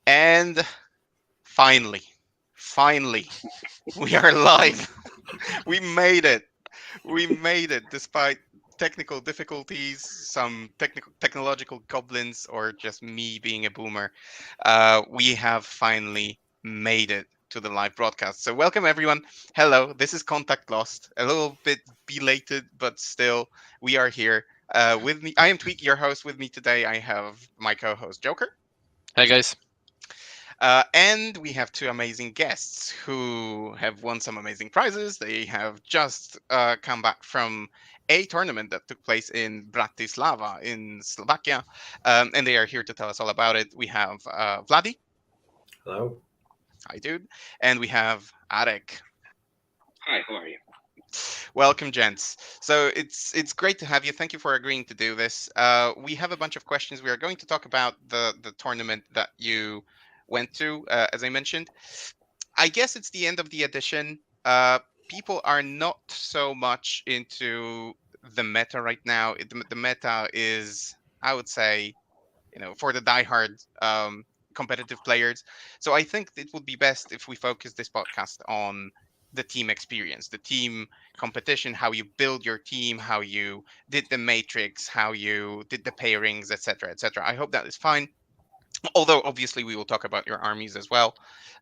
And finally, we are live. We made it. We made it despite technical difficulties, some technological goblins, or just me being a boomer. We have finally made it to the live broadcast. So welcome everyone. Hello, this is Contact Lost. A little bit belated, but still, we are here. With me, I am Tweak, your host. With me today, I have my co-host Joker. Hi guys. And we have two amazing guests who have won some amazing prizes. They have just come back from a tournament that took place in Bratislava in Slovakia, and they are here to tell us all about it. We have Vladdi. Hello. Hi, dude. And we have Arek. Hi, how are you? Welcome, gents. So it's great to have you. Thank you for agreeing to do this. We have a bunch of questions. We are going to talk about the tournament that you went to, as I mentioned. I guess it's the end of the edition. People are not so much into the meta right now. The meta is, I would say, for the diehard competitive players. So I think it would be best if we focus this podcast on the team experience, the team competition, how you build your team, how you did the matrix, how you did the pairings, etc., etc. I hope that is fine. Although obviously we will talk about your armies as well.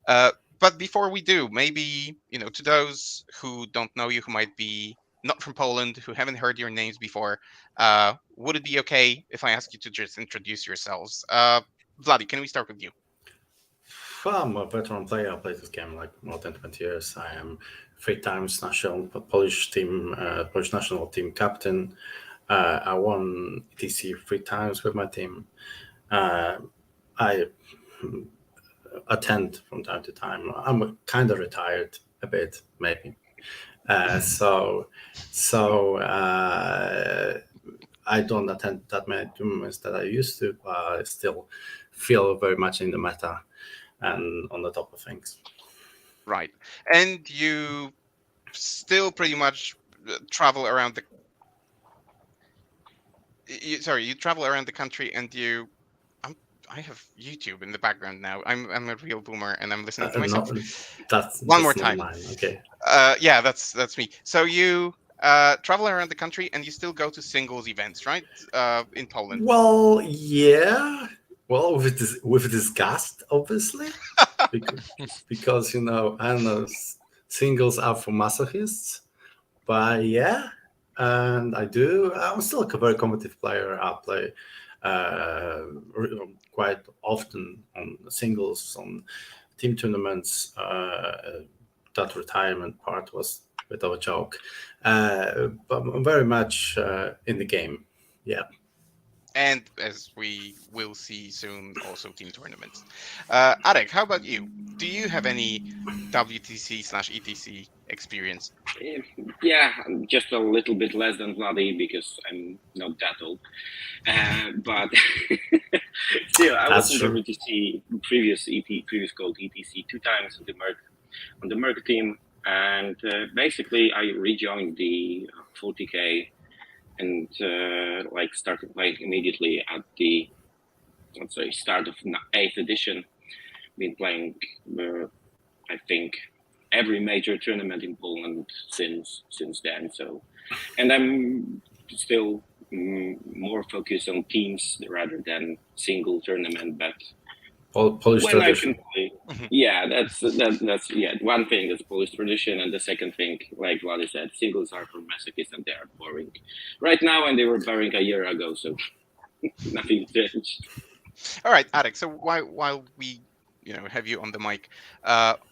But before we do, maybe to those who don't know you, who might be not from Poland, who haven't heard your names before, would it be okay if I ask you to just introduce yourselves? Vladdy, can we start with you? Well, I'm a veteran player. I played this game like more than 20 years. I am 3 times national Polish national team captain. I won ETC 3 times with my team. I attend from time to time. I'm kind of retired a bit, maybe. So I don't attend that many tournaments that I used to, but I still feel very much in the meta and on the top of things. Right. And you still pretty much travel around you travel around the country, and I have YouTube in the background now. I'm a real boomer, and I'm listening to myself. No, that's One more not time. mine. Okay. Yeah, that's me. So you travel around the country, and you still go to singles events, right? In Poland. Well, yeah. Well, with disgust, obviously, because I know singles are for masochists, but yeah, and I do. I'm still a very competitive player. I play quite often on singles, on team tournaments. That retirement part was a bit of a joke, but I'm very much in the game. Yeah. And as we will see soon, also team tournaments. Arek, how about you? Do you have any WTC/ETC experience? Yeah, I'm just a little bit less than Vladdy because I'm not that old. But still, I was That's in true. WTC previous called ETC 2 times on the Merc team, and basically I rejoined the 40k and started playing immediately at the start of 8th edition. Been playing, I think, every major tournament in Poland since then. So, and I'm still more focused on teams rather than single tournament. But Polish when tradition. I can play, yeah, that's one thing is Polish tradition, and the second thing, like Vladdy said, singles are for masochists and they are boring right now, and they were boring a year ago. So nothing changed. All right, Arek. So while we have you on the mic,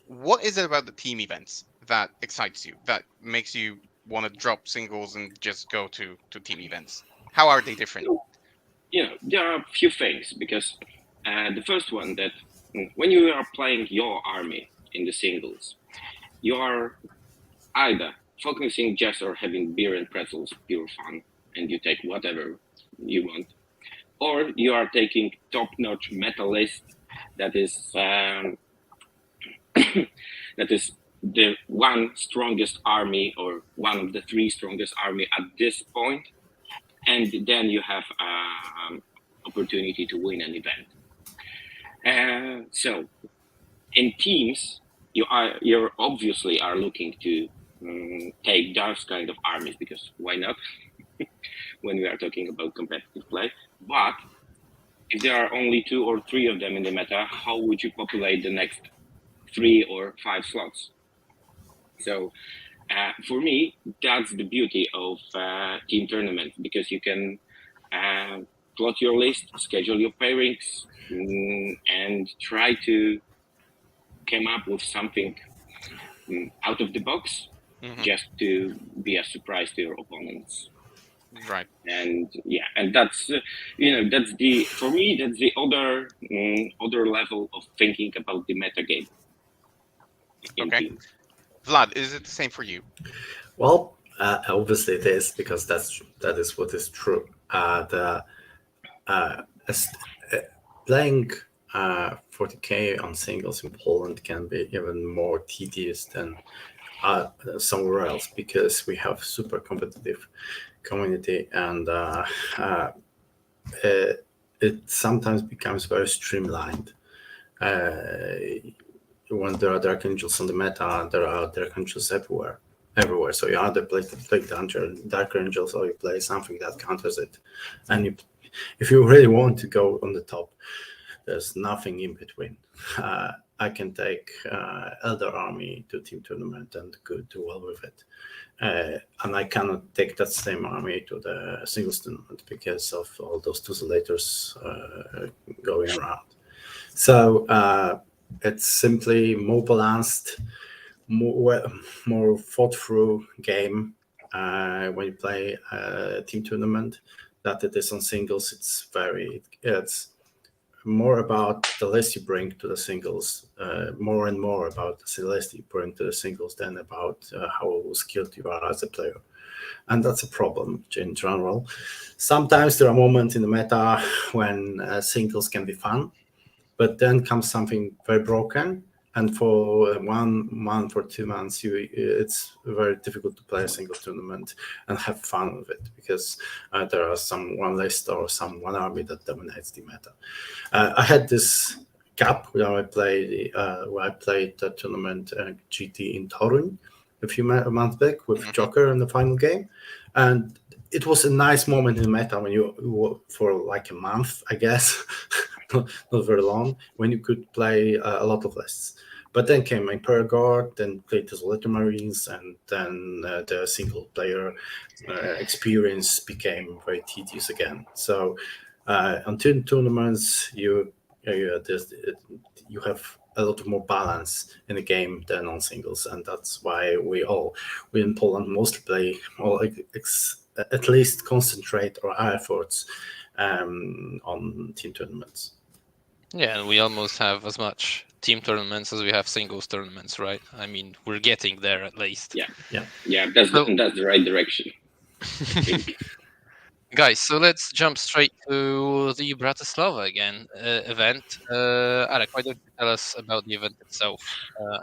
what is it about the team events that excites you, that makes you want to drop singles and just go to team events? How are they different? There are a few things because the first one that when you are playing your army in the singles, you are either focusing just or having beer and pretzels, pure fun, and you take whatever you want, or you are taking top-notch meta list that is that is the one strongest army or one of the 3 strongest army at this point, and then you have opportunity to win an event. So in teams, you're obviously are looking to take those kind of armies, because why not? When we are talking about competitive play. But if there are only 2 or 3 of them in the meta, how would you populate the next 3 or 5 slots? So for me, that's the beauty of team tournaments, because you can plot your list, schedule your pairings, and try to come up with something out of the box, just to be a surprise to your opponents. Right. And yeah, and that's that's the, for me, that's the other level of thinking about the meta game. Okay. Vlad, is it the same for you? Well, obviously it is, because that is what is true. As, playing 40k on singles in Poland can be even more tedious than somewhere else, because we have super competitive community, and it sometimes becomes very streamlined. When there are Dark Angels on the meta, there are Dark Angels everywhere. So you either play Dark Angels, or you play something that counters it. And if you really want to go on the top, there's nothing in between. I can take Elder Army to team tournament and could do well with it. And I cannot take that same army to the singles tournament because of all those Tussulators going around. So it's simply more balanced, more thought through game when you play a team tournament that it is on singles. It's more about the list you bring to the singles, more and more about the list you bring to the singles than about how skilled you are as a player. And that's a problem in general. Sometimes there are moments in the meta when singles can be fun, but then comes something very broken, and for 1 month or 2 months it's very difficult to play a single tournament and have fun with it, because there are some one list or some one army that dominates the meta. I had this gap where I played the tournament GT in Torun a few months back with Joker in the final game, and it was a nice moment in the meta when you for like a month, I guess, not very long, when you could play a lot of lists. But then came Imperial Guard, then played the Ultramarines, and then the single player experience became very tedious again. So on tournaments, you have a lot more balance in the game than on singles, and that's why we in Poland mostly play, or at least concentrate our efforts on team tournaments. Yeah, and we almost have as much team tournaments as we have singles tournaments, right? I mean, we're getting there at least. Yeah. That's the right direction. Guys, so let's jump straight to the Bratislava event. Arek, why don't you tell us about the event itself?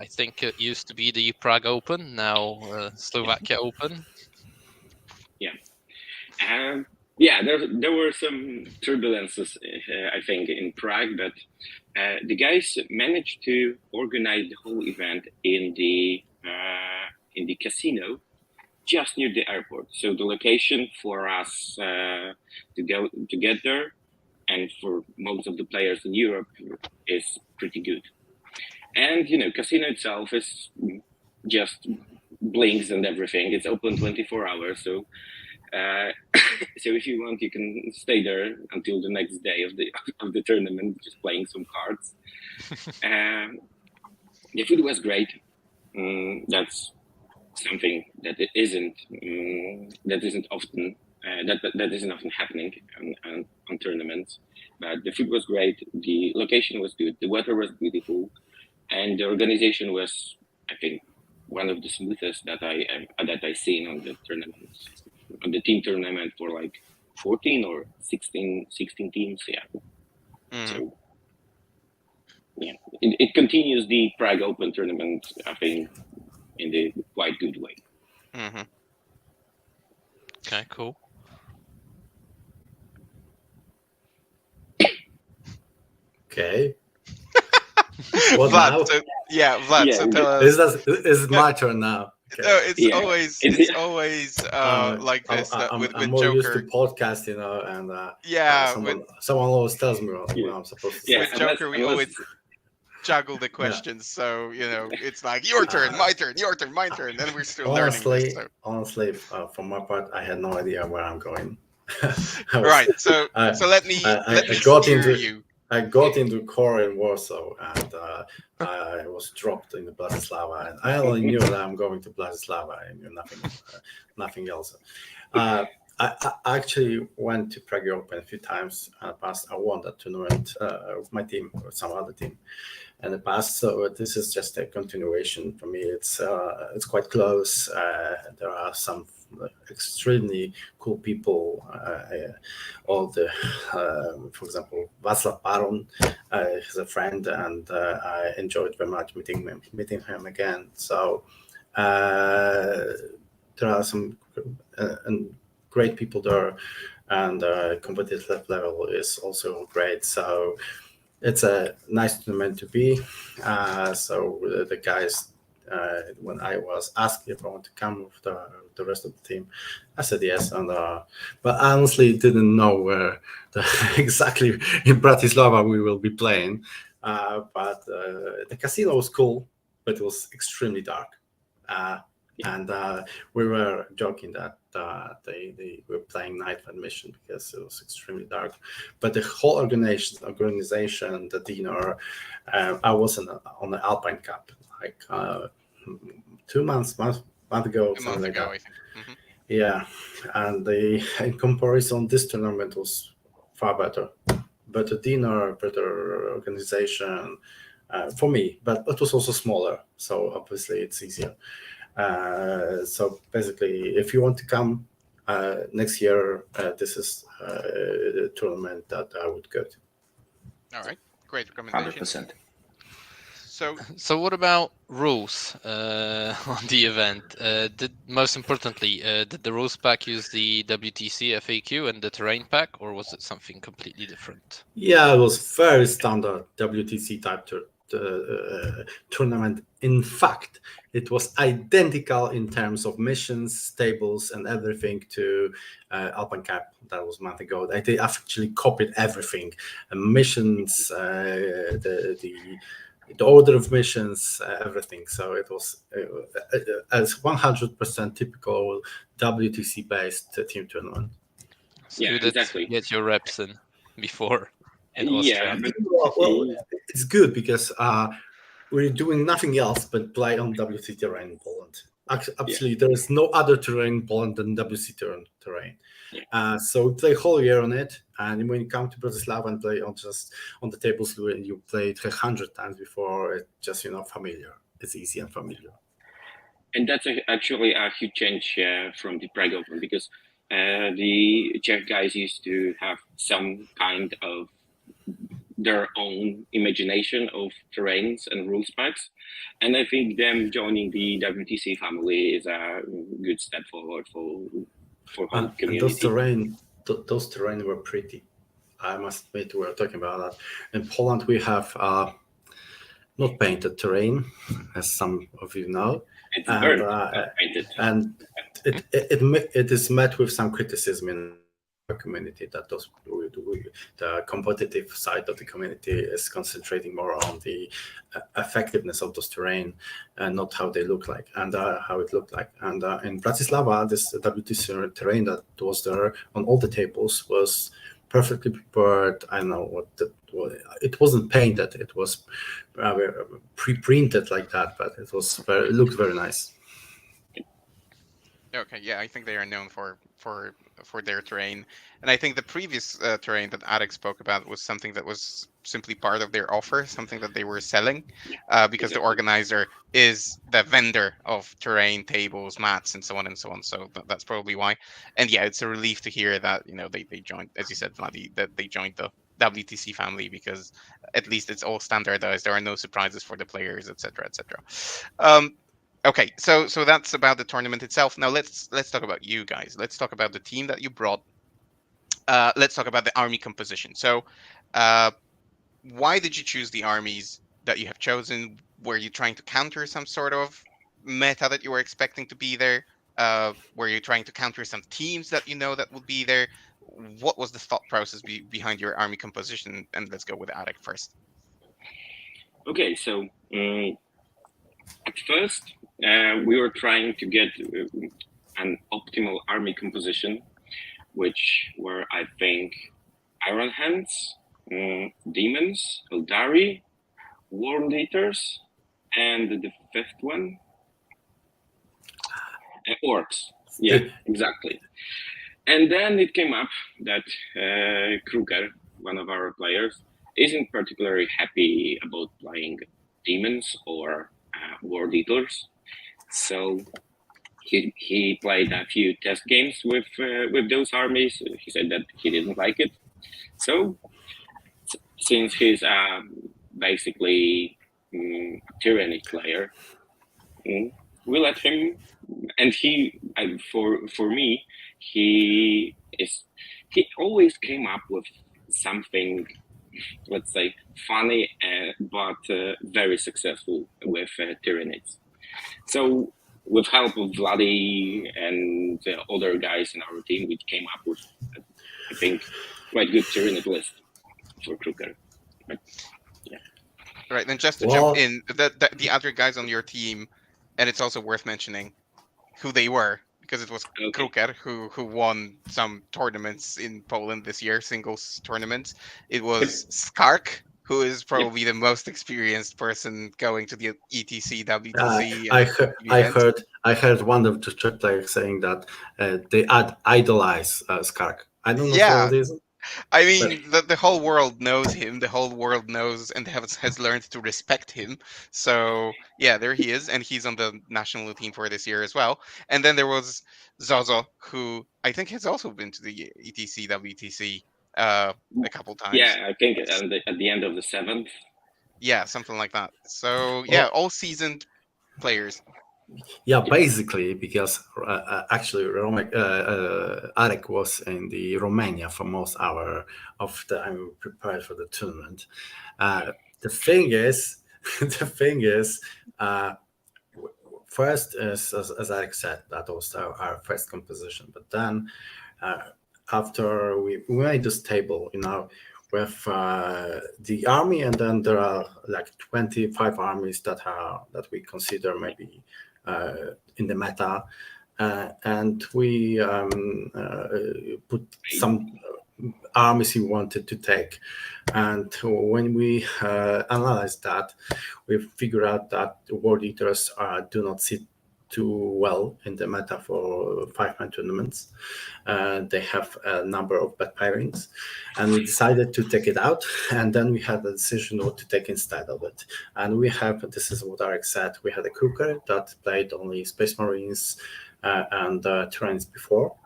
I think it used to be the Prague Open, now Slovakia Open. There were some turbulences, I think, in Prague, but the guys managed to organize the whole event in the casino just near the airport. So the location for us to get there, and for most of the players in Europe, is pretty good. And casino itself is just blinks and everything. It's open 24 hours, so so if you want, you can stay there until the next day of the tournament, just playing some cards. The food was great. That's something that isn't often happening on tournaments. But the food was great. The location was good. The weather was beautiful, and the organization was, I think, one of the smoothest that I seen on the tournaments. On the team tournament for like 14 or 16 teams. So it continues the Prague Open tournament, I think, in the quite good way. Okay, cool. Okay. What Vlad, now? so yeah, Vlad, Yeah, so and tell Is us. that is it my turn now? Okay. No, it's yeah, always it's like this I'm with more used to Joker. podcast, and Yeah, someone always tells me yeah, what I'm supposed to yeah. say. with So Joker we always juggle the yeah. questions. So it's like your turn, Uh, my turn, your turn, my turn, and we're still learning this. So Honestly, from my part, I had no idea where I'm going. I was, right, so I, so let I me got steer into you. I got into core in Warsaw, and I was dropped in Bratislava, and I only knew that I'm going to Bratislava. I knew nothing else. Uh, I actually went to Prague Open a few times in the past. I won that tournament with my team or some other team in the past. So this is just a continuation for me. It's quite close. There are some extremely cool people. All the, for example, Václav Baron is a friend, and I enjoyed very much meeting him again. So there are some and great people there, and competitive level is also great. So it's a nice tournament to be. So the guys, when I was asked if I want to come with the rest of the team, I said yes. And but I honestly didn't know where exactly in Bratislava we will be playing. But the casino was cool, but it was extremely dark. And we were joking that they were playing night admission because it was extremely dark. But the whole organization, the dinner, I was on the Alpine Cup like 2 month ago, A something month like ago, that. I think. Yeah, and in comparison, this tournament was far better dinner, better organization for me. But it was also smaller, so obviously it's easier. So basically, if you want to come next year, this is the tournament that I would go to. All right, great recommendation. 100%. So what about rules on the event? Most importantly, did the rules pack use the WTC FAQ and the terrain pack, or was it something completely different? Yeah, it was very standard WTC type tournament. In fact, it was identical in terms of missions, tables, and everything to Alpine Cup that was a month ago. They actually copied everything, missions, the order of missions, everything. So it was as 100% typical WTC based team tournament. So Yeah, you did exactly. get your reps in before in Yeah, Austria. but Well, it's good because we're doing nothing else but play on WC terrain in Poland. Absolutely, there is no other terrain in Poland than WC terrain. Yeah. So we play whole year on it, and when you come to Bratislava and play on the tables you played 100 times before, it's just familiar. It's easy and familiar. And that's actually a huge change from the Prague Open, because the Czech guys used to have some kind of their own imagination of terrains and rules packs, and I think them joining the WTC family is a good step forward for whole And community. those terrain were pretty. I must admit, we were talking about that. In Poland, we have not painted terrain, as some of you know, It's and burnt, not painted. and it is met with some criticism in our community that the competitive side of the community is concentrating more on the effectiveness of those terrain and not how they look like and how it looked like. And in Bratislava, this WTC terrain that was there on all the tables was perfectly prepared. I don't know it wasn't painted. It was pre-printed like that, but it looked very nice. okay, yeah, I think they are known for their terrain, and I think the previous terrain that Arek spoke about was something that was simply part of their offer, something that they were selling, because the Exactly. organizer is the vendor of terrain, tables, mats, and so on and so on. So that's probably why. And yeah, it's a relief to hear that they joined, as you said, Vladdy, that they joined the WTC family, because at least it's all standardized. There are no surprises for the players, etc., etc. Okay, so that's about the tournament itself. Now let's talk about you guys. Let's talk about the team that you brought. Let's talk about the army composition. So, why did you choose the armies that you have chosen? Were you trying to counter some sort of meta that you were expecting to be there? Were you trying to counter some teams that you know that would be there? What was the thought process behind your army composition? And let's go with Arek first. Okay, so at first we were trying to get an optimal army composition, which were, I think, Iron Hands, Demons, Eldari, World Eaters, and the fifth one, Orcs. Yeah, exactly. And then it came up that Kruger, one of our players, isn't particularly happy about playing Demons or World Eaters. So he played a few test games with those armies. He said that he didn't like it. So since he's basically a tyranny player, we let him. And he, for me, he always came up with something, let's say, funny, but very successful with Tyranids. So with help of Vladdi and other guys in our team, we came up with, I think, quite good Tyranid list for Kruger. But, yeah. Right, then just to jump in, the other guys on your team, and it's also worth mentioning who they were, because it was Kruger who won some tournaments in Poland this year, singles tournaments. It was Skark, who is probably the most experienced person going to the ETC, WTC. I heard one of the Czech players saying that they idolize Skark. I don't know for what reason. I mean, the whole world knows him. The whole world knows and has learned to respect him. So yeah, there he is, and he's on the national team for this year as well. And then there was Zozo, who I think has also been to the ETC, WTC a couple times. Yeah, I think at the end of the 7th. Yeah, something like that. So yeah, all seasoned players. Yeah, basically, because actually Arek was in the Romania for most hour of the time prepared for the tournament. The thing is, first is, as Arek said, that was our first composition. But then after we made this table, with the army, and then there are like 25 armies that we consider maybe in the meta, and we put some armies we wanted to take. And when we analyzed that, we figured out that the World Eaters do not sit too well in the meta for 5-man tournaments. They have a number of bad pairings, and we decided to take it out. And then we had a decision what to take instead of it. And this is what Arek said, we had a Kruger that played only Space Marines and Terrains before.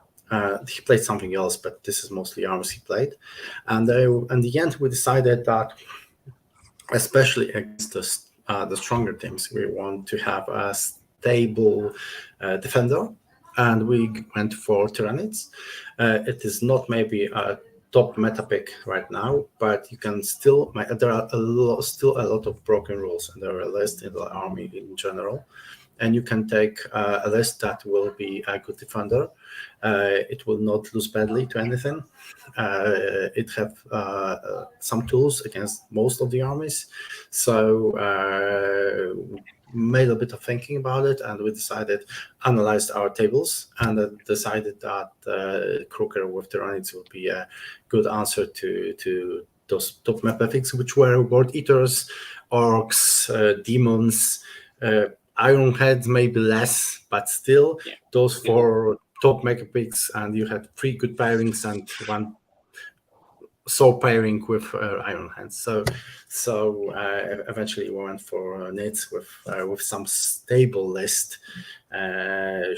He played something else, but this is mostly arms he played. And in the end, we decided that, especially against the stronger teams, we want to have a stable defender, and we went for Tyranids. It is not maybe a top meta pick right now, but you can still. There are still a lot of broken rules, and there are a list in the army in general. And you can take a list that will be a good defender. It will not lose badly to anything. It have some tools against most of the armies. So made a bit of thinking about it, and we analyzed our tables, and decided that Kruger with Tyranids would be a good answer to those top meta picks, which were World Eaters, Orcs, Demons, Iron Heads, maybe less, but still those 4 top mega picks, and you had 3 good pairings and 1 pairing with Iron Hands. So eventually we went for Nids with some stable list, a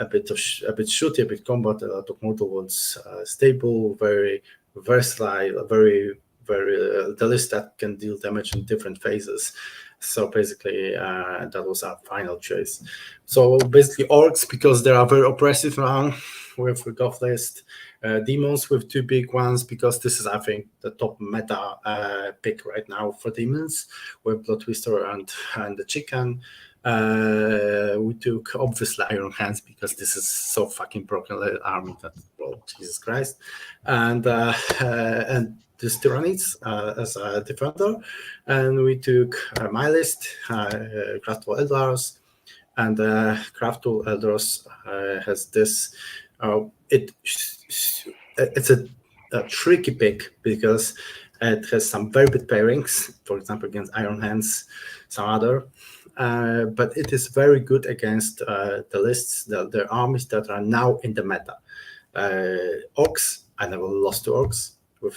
bit shooty, a bit combat, a lot of mortal wounds, stable, very versatile, very the list that can deal damage in different phases. So basically, that was our final choice. So basically, Orcs, because they are very oppressive now with the Goth list. demons with 2 big ones, because this is, I think, the top meta pick right now for demons with Blood Twister and the Chicken. We took obviously Iron Hands, because this is so fucking broken army that, well, Jesus Christ, and this Tyrannids as a defender, and we took my list, Craftful Eldars, and Craftful Eldars has this. It's a tricky pick, because it has some very bad pairings, for example, against Iron Hands, some other. But it is very good against the lists, the armies that are now in the meta. Orcs, I never lost to Orcs with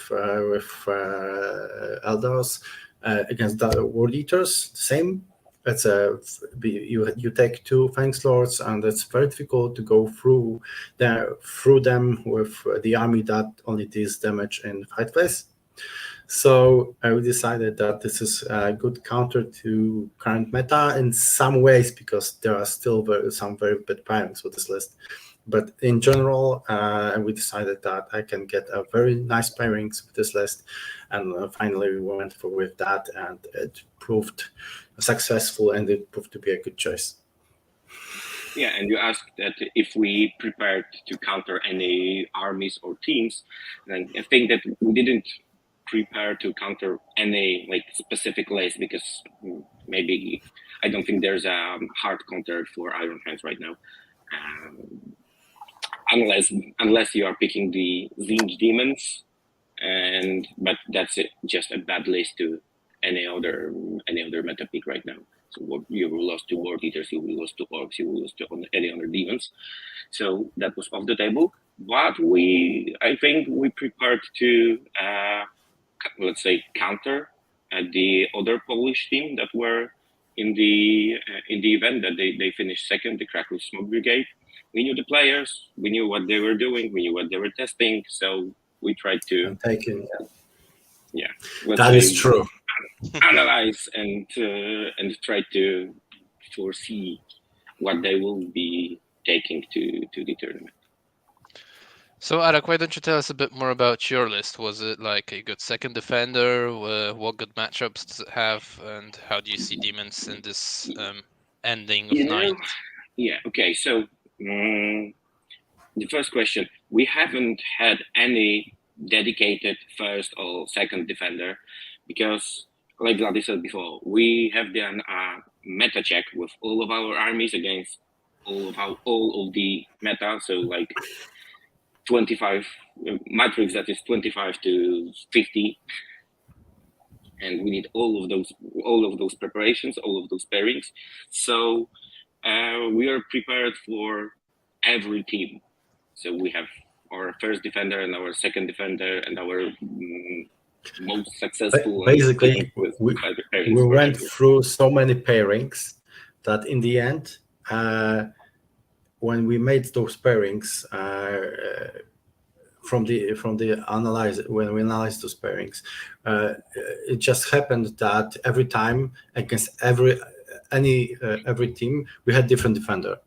Eldars. Against the World Eaters, same. It's you take 2 Phalanx Lords, and it's very difficult to go through them with the army that only deals damage in fight phase. So we decided that this is a good counter to current meta in some ways, because there are still some very bad pairings with this list. But in general, we decided that I can get a very nice pairings with this list, and finally we went with that, and it proved successful, and it proved to be a good choice. Yeah, and you asked that if we prepared to counter any armies or teams, and I think that we didn't prepare to counter any specific list, because maybe I don't think there's a hard counter for Iron Hands right now. Unless you are picking the Zinj demons, but that's just a bad list to any other meta pick right now. So you will lose to World Eaters, you will lose to Orcs, you will lose to any other demons. So that was off the table. But I think we prepared to let's say counter the other Polish team that were in the event, that they finished second, the Krakow Smoke Brigade. We knew the players, we knew what they were doing, we knew what they were testing, so we tried to that is true. Analyze and try to foresee what they will be taking to the tournament. So, Arek, why don't you tell us a bit more about your list? Was it like a good second defender? What good matchups does it have? And how do you see demons in this ending of night? Yeah, okay. So, the first question, we haven't had any dedicated first or second defender, because, like Vladdy said before, we have done a meta check with all of our armies against all of the meta. So 25 matrix that is 25 to 50, and we need all of those preparations, all of those pairings. So we are prepared for every team. So we have our first defender and our second defender and our most successful. Basically, we went through so many pairings that in the end, when we made those pairings, when we analyzed those pairings, it just happened that every time against every team we had different defender,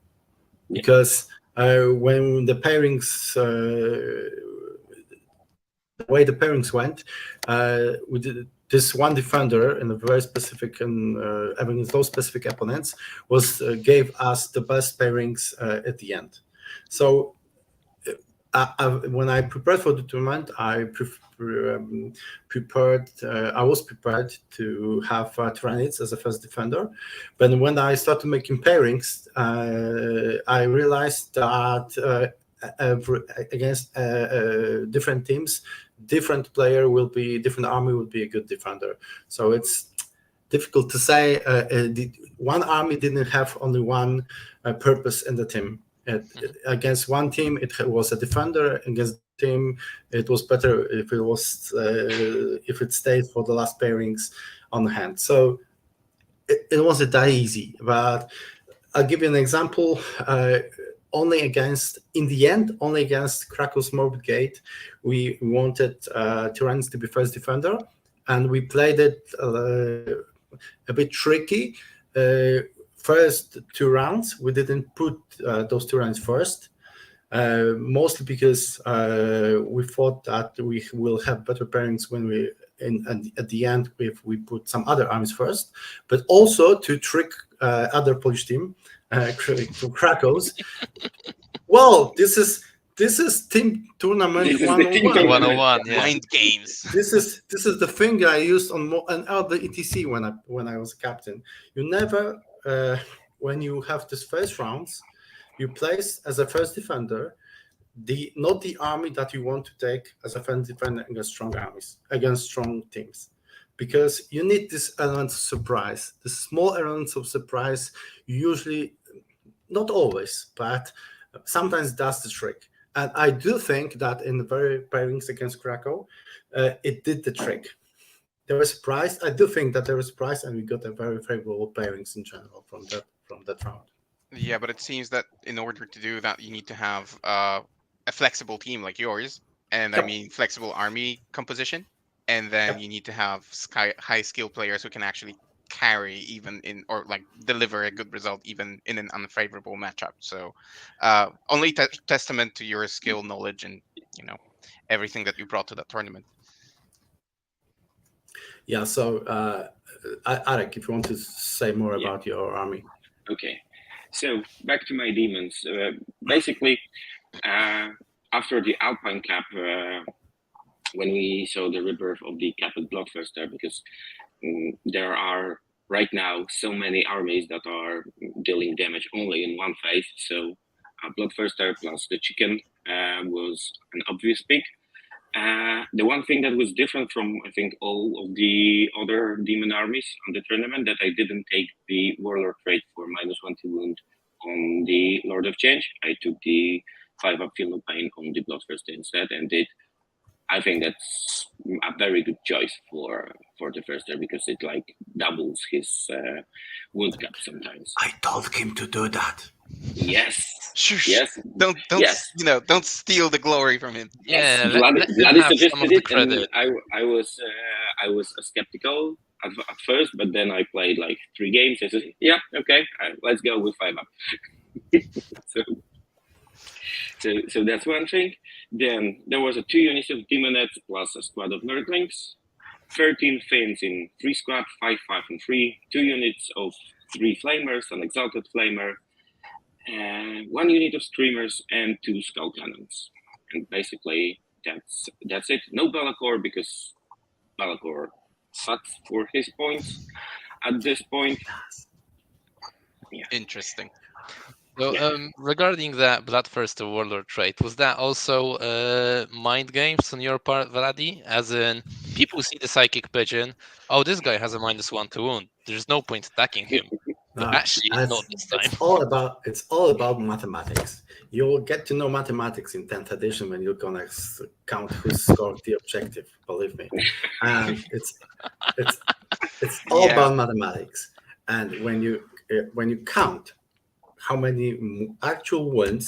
because when the pairings, the way the pairings went, we did this one defender in a very specific and against those specific opponents gave us the best pairings at the end. So when I prepared for the tournament, I was prepared to have Tyrannids as a first defender. But when I started making pairings, I realized that against different teams, different army will be a good defender. So it's difficult to say. One army didn't have only one purpose in the team. Against one team, it was a defender. Against the team, it was better if it stayed for the last pairings on hand. So it wasn't that easy. But I'll give you an example. Only against Krakow Smoke Brigade, we wanted Tyrannids to be first defender, and we played it a bit tricky. First 2 rounds, we didn't put those 2 rounds first. Mostly because we thought that we will have better pairings when we at the end if we put some other armies first, but also to trick other Polish team to Krakow's. Well, this is team tournament This is the team 101. tournament. 101, yeah. Mind games. This is the thing I used on other ETC when I was captain. You never when you have this first rounds, you place as a first defender not the army that you want to take as a first defender against strong armies, against strong teams, because you need this element of surprise. The small elements of surprise usually, not always, but sometimes does the trick. And I do think that in the very pairings against Krakow, it did the trick. They were surprised. I do think that they were surprised, and we got a very favorable pairings in general from that round. Yeah, but it seems that in order to do that, you need to have a flexible team like yours, and I Yep. mean flexible army composition, and then Yep. you need to have high skill players who can actually carry even in or like deliver a good result even in an unfavorable matchup. So only testament to your skill, knowledge, and everything that you brought to that tournament. Yeah. So, Arek, if you want to say more about your army. Okay, so back to my demons. Basically, after the Alpine Cup, when we saw the rebirth of the Cap at Bloodthirster, because there are right now so many armies that are dealing damage only in one phase. So Bloodthirster plus the chicken was an obvious pick. The one thing that was different from, I think, all of the other demon armies on the tournament, that I didn't take the Warlord trait for -1 to wound on the Lord of Change. I took the 5-up Feel No Pain on the Bloodthirster instead, and I think that's a very good choice for the Thirster, because it like doubles his wound cap sometimes. I told him to do that. Yes. Shush. Yes. Don't Yes. don't steal the glory from him. Yeah, Vladdi let him have some suggested of the it, and credit. I was skeptical at first, but then I played like 3 games. I said, yeah, okay, let's go with 5-up. So that's one thing. Then there was a 2 units of Demonettes plus a squad of Nerdlings, 13 Fins in 3 squad, 5, 5, and 3, 2 units of 3 Flamers, an Exalted Flamer, 1 unit of Screamers, and 2 Skull Cannons. And basically, that's it. No Be'lakor, because Be'lakor sucks for his points at this point. Yeah. Interesting. So, regarding that Bloodthirster Warlord trait, was that also mind games on your part, Vladdi? As in, people see the Psychic Pigeon, oh, this guy has a -1 to wound. There's no point attacking him. But actually, not this time. It's all about mathematics. You'll get to know mathematics in 10th edition when you're gonna count who scored the objective. Believe me, and it's all about mathematics. And when you count how many actual wins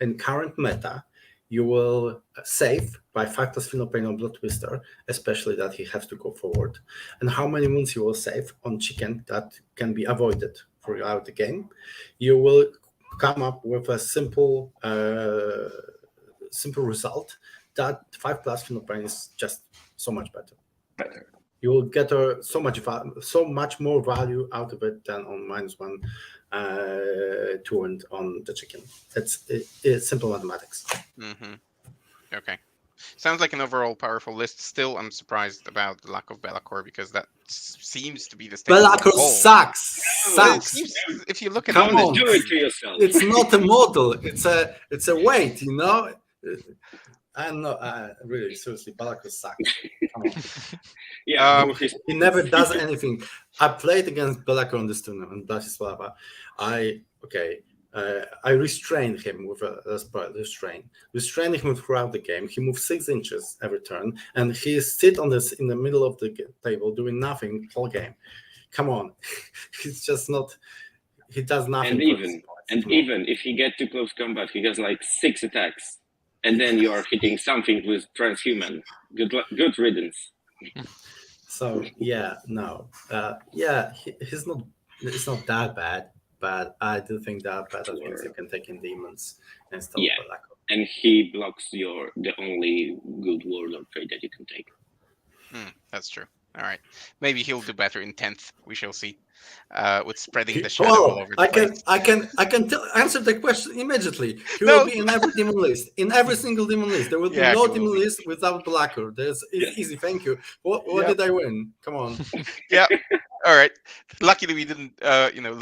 in current meta you will save by 5+ Feel No Pain on Blood Twister, especially that he has to go forward, and how many wounds you will save on chicken that can be avoided throughout the game, you will come up with a simple result that 5+ Feel No Pain is just so much better. You will get so much more value out of it than on -1 to wound on the chicken. It's simple mathematics. Mm-hmm. Okay. Sounds like an overall powerful list. Still, I'm surprised about the lack of Be'lakor, because that seems to be the staple. Be'lakor sucks. Well, it seems, if you look at Come on. Do it to yourself. It's not a model. It's a weight. You know. I'm not really seriously. Be'lakor sucks. Come on. Yeah, He never does anything. I played against Be'lakor on this tournament in Bratislava. I restrained him with a restraining him throughout the game. He moved 6 inches every turn, and he sit on this in the middle of the table doing nothing whole game. Come on, he's just not. He does nothing. And even if he get to close combat, he has like 6 attacks, and then you are hitting something with transhuman. Good riddance. So he's not. It's not that bad. But I do think there are better things you can take in demons instead of Be'lakor. and he blocks the only good word or trade that you can take. That's true. All right. Maybe he'll do better in 10th. We shall see. With spreading the shadow all Well, over the place. answer the question immediately. He will No. be in every demon list, in every single demon list. There will be Yeah, no he will demon be. list without Blacker. It's easy. Thank you. What Yeah. did I win? Come on. Yeah. All right. Luckily, we didn't,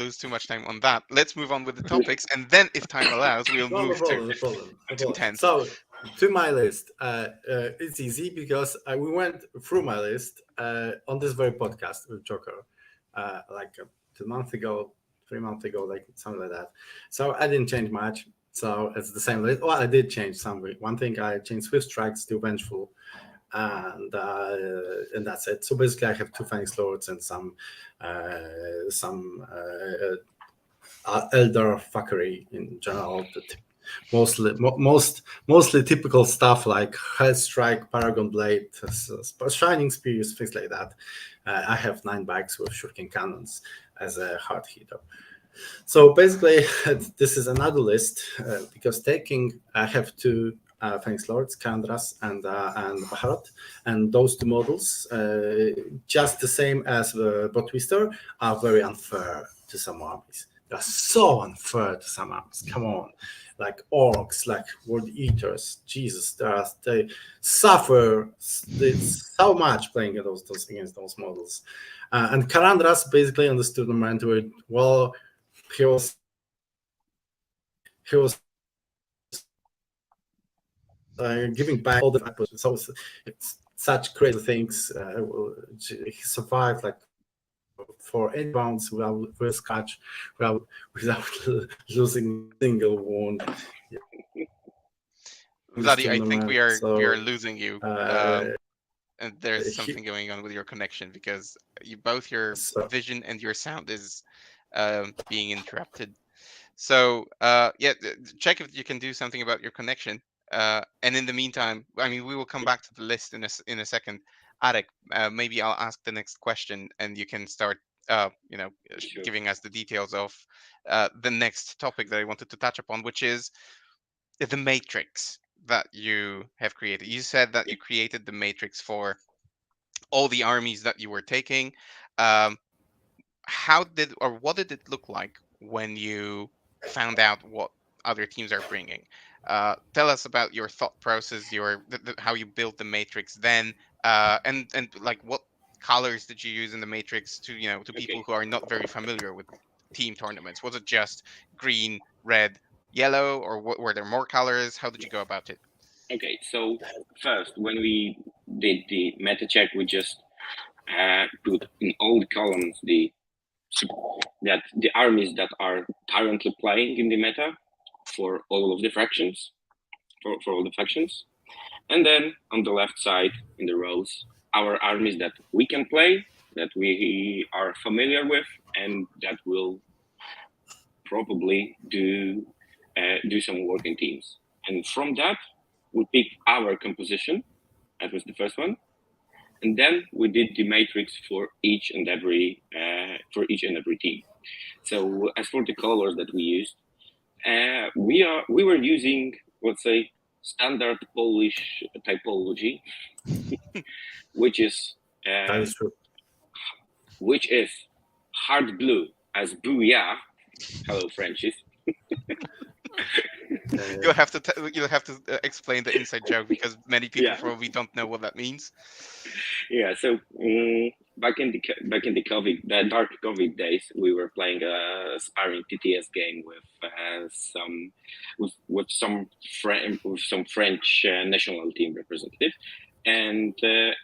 lose too much time on that. Let's move on with the topics, and then, if time allows, we'll No, move no problem. to 10th. So, to my list, it's easy because we went through my list on this very podcast with Joker, like 2 months ago, 3 months ago, like something like that. So I didn't change much. So it's the same list. Well, I did change some. One thing I changed Swift Strikes to Vengeful, and that's it. So basically, I have 2 Phoenix Lords and some elder fuckery in general. Mostly typical stuff like Hell Strike, Paragon Blade, Shining Spears, things like that. I have 9 bikes with Shuriken Cannons as a hard hitter. So basically, this is another list because I have 2 Phoenix Lords, Kandras and Baharot, and those 2 models, just the same as the Bot Twister, are very unfair to some armies. They're so unfair to some armies. Come on, like orcs, like World Eaters. Jesus, they suffer so much playing against those models. And Karandras basically on this tournament, he was giving back all the so it's such crazy things. He survived like for 8 rounds without first catch, without losing a single wound. Vladdy, I think we are losing you. And there's something going on with your connection because both your vision and your sound is being interrupted. So check if you can do something about your connection. And in the meantime, I mean, we will come back to the list in a second. Arek, maybe I'll ask the next question, and you can start, Sure. giving us the details of the next topic that I wanted to touch upon, which is the matrix that you have created. You said that you created the matrix for all the armies that you were taking. What did it look like when you found out what other teams are bringing? Tell us about your thought process, how you built the matrix then, and like what colors did you use in the matrix to people who are not very familiar with team tournaments? Was it just green, red, yellow, or were there more colors? How did you go about it? Okay, so first, when we did the meta check, we just put in all the columns the armies that are currently playing in the meta for all of the factions, for all the factions, and then on the left side in the rows, our armies that we can play, that we are familiar with, and that will probably do some work in teams. And from that, we picked our composition. That was the first one. And then we did the matrix for each and every team. So as for the colors that we used, we were using, let's say, standard Polish typology, which is That is true. which is hard blue as booyah. Hello, Frenchies. You'll have to explain the inside joke because many people probably don't know what that means. Yeah, so back in the dark COVID days, we were playing a sparring TTS game with some French national team representative, and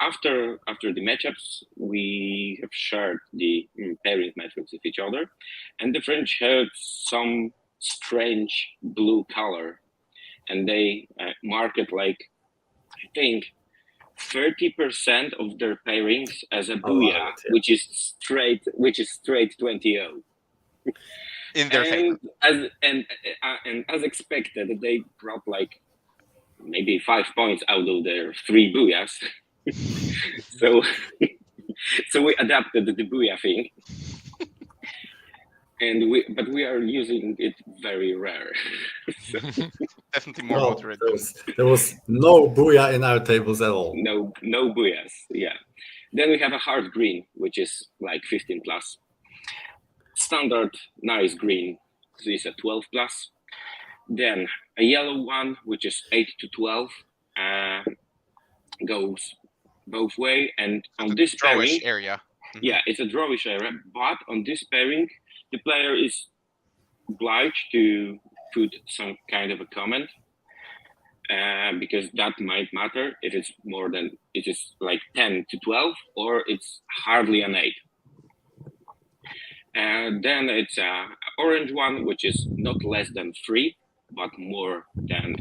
after the matchups, we have shared the pairing metrics with each other, and the French had some strange blue color, and they mark it like, I think, 30% of their pairings as a booyah, which is straight 20-0. In their favor. And as expected, they brought like maybe 5 points out of their 3 booyahs. So we adapted the booyah thing. and we are using it very rare. So, Definitely more Well, moderate. there was no booyah in our tables at all. no booyahs. Yeah. Then we have a hard green, which is like 15 plus. Standard nice green is a 12 plus. Then a yellow one, which is 8 to 12, goes both way. And So on the this drawish pairing, area. yeah, it's a drawish area. But on this pairing, the player is obliged to put some kind of a comment, because that might matter if it's more than, it is like 10 to 12 or it's hardly an 8. And then it's a orange one, which is not less than 3, but more than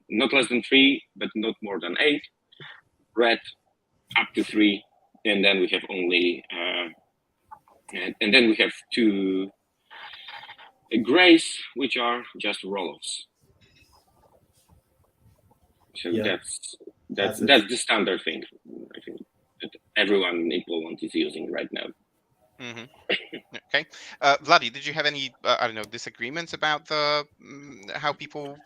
not less than 3, but not more than 8. Red up to 3, and then we have only and then we have 2 grays, which are just roll-offs. So Yeah. that's the standard thing, I think, that everyone in Poland is using right now. Okay, Vladdy, did you have any I don't know, disagreements about the how people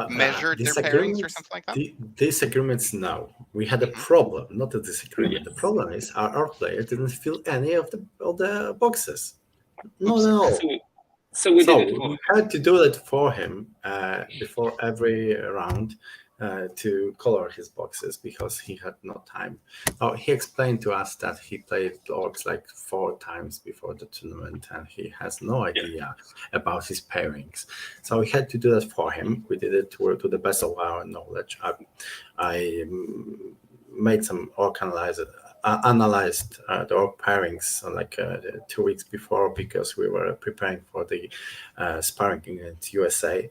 measured their pairings or something like that? Disagreements, no. We had a problem, not a disagreement. Yes. The problem is our player didn't fill any of the boxes. No, Oops. no. So we did it for we him. had to do that for him before every round to color his boxes because he had no time. Oh, he explained to us that he played orcs like 4 times before the tournament and he has no idea about his pairings. So we had to do that for him. We did it to the best of our knowledge. I made some orc analyzed the orc pairings like 2 weeks before because we were preparing for the sparring against USA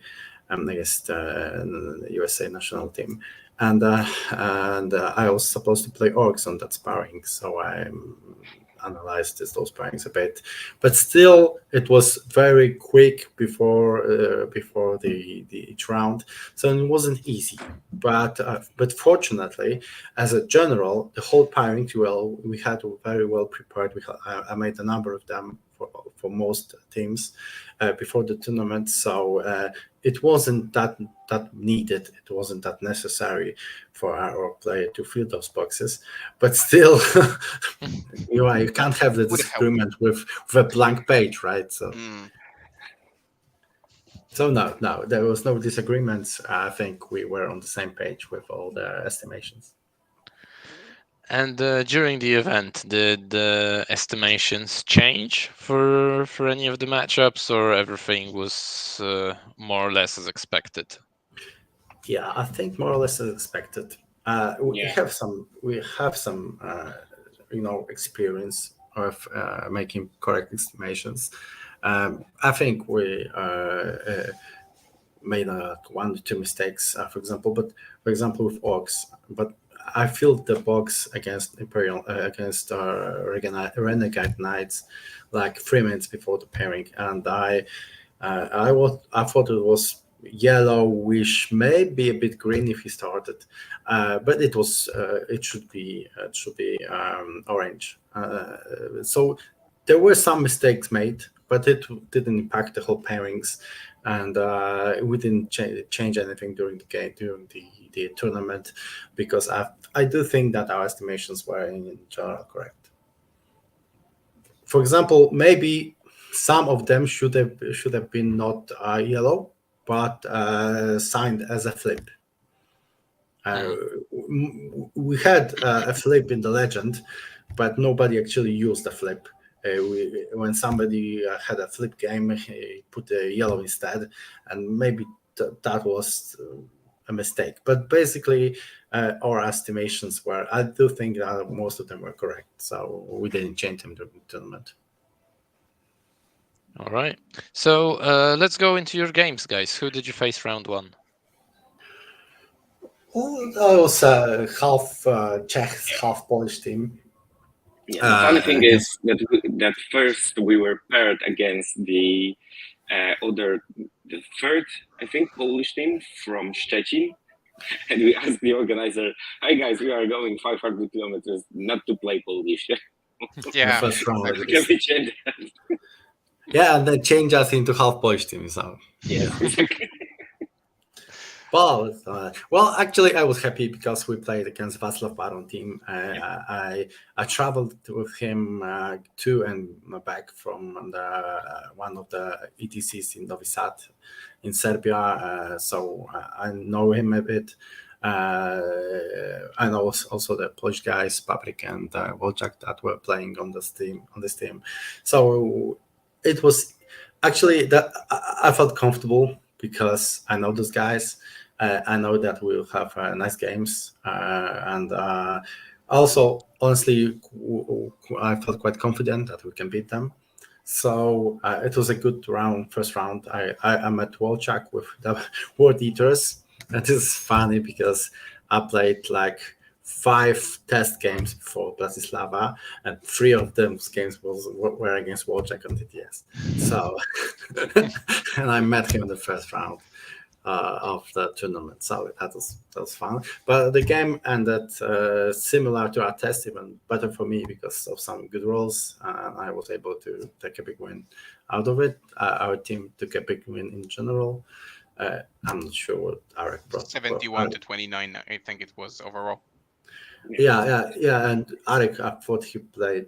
against the USA national team, and I was supposed to play orcs on that sparring, so I analyzed those pairings a bit, but still it was very quick before each round, so it wasn't easy. But fortunately, as a general, the whole pairing we had very well prepared. I made a number of them for most teams before the tournament, so it wasn't that needed. It wasn't that necessary for our player to fill those boxes. But still, you can't have the disagreement with a blank page, right? So. So no, there was no disagreements. I think we were on the same page with all the estimations. And during the event, did the estimations change for any of the matchups, or everything was more or less as expected? Yeah, I think more or less as expected. We have some experience of making correct estimations. I think we made 1 or 2 mistakes, for example with orcs. But I filled the box against Imperial against Renegade Knights like 3 minutes before the pairing, and I thought it was yellowish, maybe a bit green if he started, but it should be orange. So there were some mistakes made, but it didn't impact the whole pairings, and we didn't change anything during the game, during the tournament, because I do think that our estimations were in general correct. For example, maybe some of them should have been not yellow, but signed as a flip. We had a flip in the legend, but nobody actually used the flip. When somebody had a flip game, he put a yellow instead, and maybe that was a mistake. But basically, our estimations were, I do think that most of them were correct, so we didn't change them during the tournament. All right. So let's go into your games, guys. Who did you face round 1? Well, I was half Czech, half Polish team. Yeah, the funny thing is that first we were paired against the third, I think, Polish team from Szczecin. And we asked the organizer, "Hi guys, we are going 500 kilometers not to play Polish." Yeah. First round. Can we change that? Yeah, and then change us into half Polish team. So Yes, exactly. well, actually, I was happy because we played against Václav Baron team. I traveled with him to and back from one of the ETCs in Novi Sad in Serbia, so I know him a bit. I know also the Polish guys, Paprik and Wojciech, that were playing on this team. So it was actually that I felt comfortable because I know those guys. I know that we'll have nice games, and also, honestly, I felt quite confident that we can beat them. So it was a good round, first round. I met Wolchak with the Word Eaters. And this is funny because I played like 5 test games before Bratislava, and 3 of those games were against Wolchak on TTS. So, and I met him in the first round of the tournament. So that was fun. But the game ended similar to our test, even better for me because of some good rolls. I was able to take a big win out of it. Our team took a big win in general. I'm not sure what Arek brought. 71 to 29, I think it was overall. Yeah. And Arek, I thought he played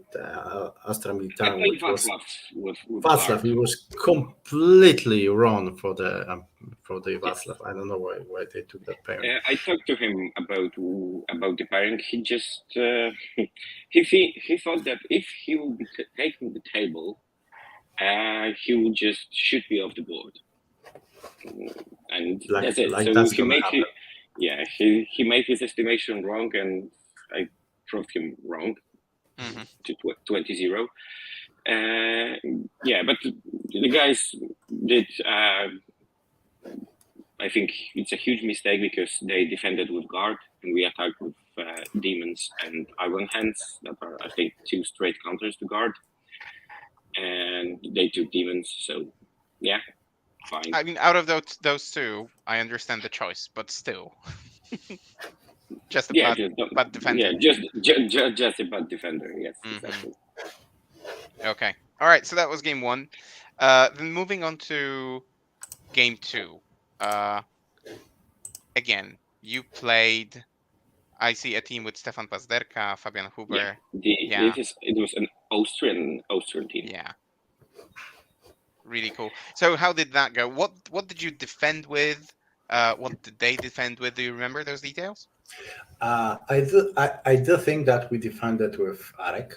Astra Militar. I played Václav with Václav. Bart. He was completely wrong for the Václav. I don't know why they took that pairing. I talked to him about the pairing. He just he thought that if he will be taking the table, he will just shoot me off the board, and that's it. So he made he made his estimation wrong, and I proved him wrong to 20-0. But the guys did. I think it's a huge mistake because they defended with guard and we attacked with demons and iron hands that are, I think, 2 straight counters to guard. And they took demons, so yeah, fine. I mean, out of those 2, I understand the choice, but still, just a bad defender. Yeah, just a bad defender. Yes, exactly. Okay, all right. So that was game 1. Then moving on to game 2. Again, you played. I see a team with Stefan Pazderka, Fabian Huber. It was an Austrian team. Yeah. Really cool. So how did that go? What did you defend with? What did they defend with? Do you remember those details? I do think that we defended with Arek.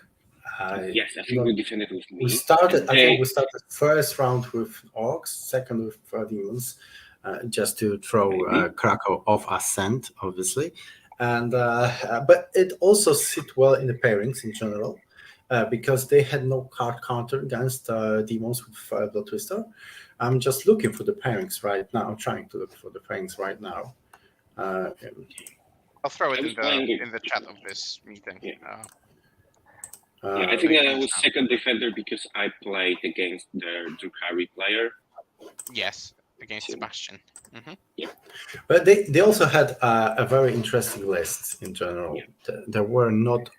Yes, I think we defended with me. I think we started first round with Orcs, second with Demons, just to throw Krakow off ascent, obviously. And but it also sit well in the pairings in general, because they had no card counter against Demons with Blood Twister. I'm just looking for the pairings right now. I'm trying to look for the pairings right now. I'll throw it in the chat of this meeting. I think I was second defender because I played against the Drukhari player. Yes, against Sebastian. Yeah, but they also had a very interesting list in general. Yeah. There were not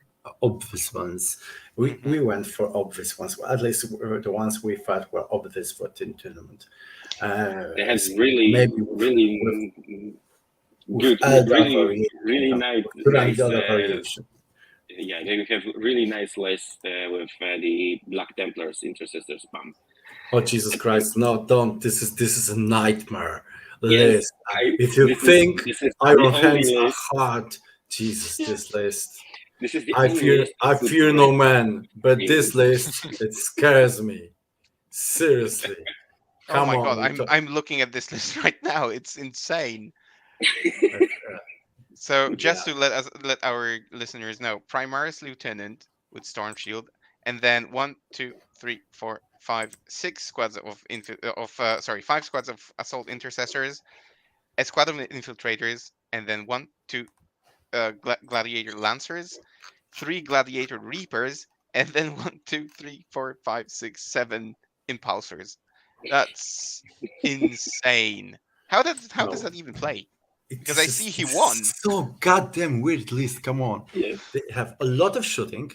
obvious ones. We went for obvious ones, at least the ones we thought were obvious for the tournament. They had really good, really nice. Yeah, they have really nice list with the Black Templars Intercessors bump. Oh Jesus Christ! No, don't! This is a nightmare list. If you think Iron Hands are hard, Jesus, this list. This is the I fear no man, but this list it scares me. Seriously. Come on, God! I'm looking at this list right now. It's insane. So just to let our listeners know, Primaris Lieutenant with Storm Shield, and then 1, 2, 3, 4, 5, 6 squads of 5 squads of Assault Intercessors, a squad of Infiltrators, and then 1, 2 Gladiator Lancers, 3 Gladiator Reapers, and then 1, 2, 3, 4, 5, 6, 7 Impulsors. That's insane. How does that even play? Because I see he won. So goddamn weird list. Come on. Yes. They have a lot of shooting.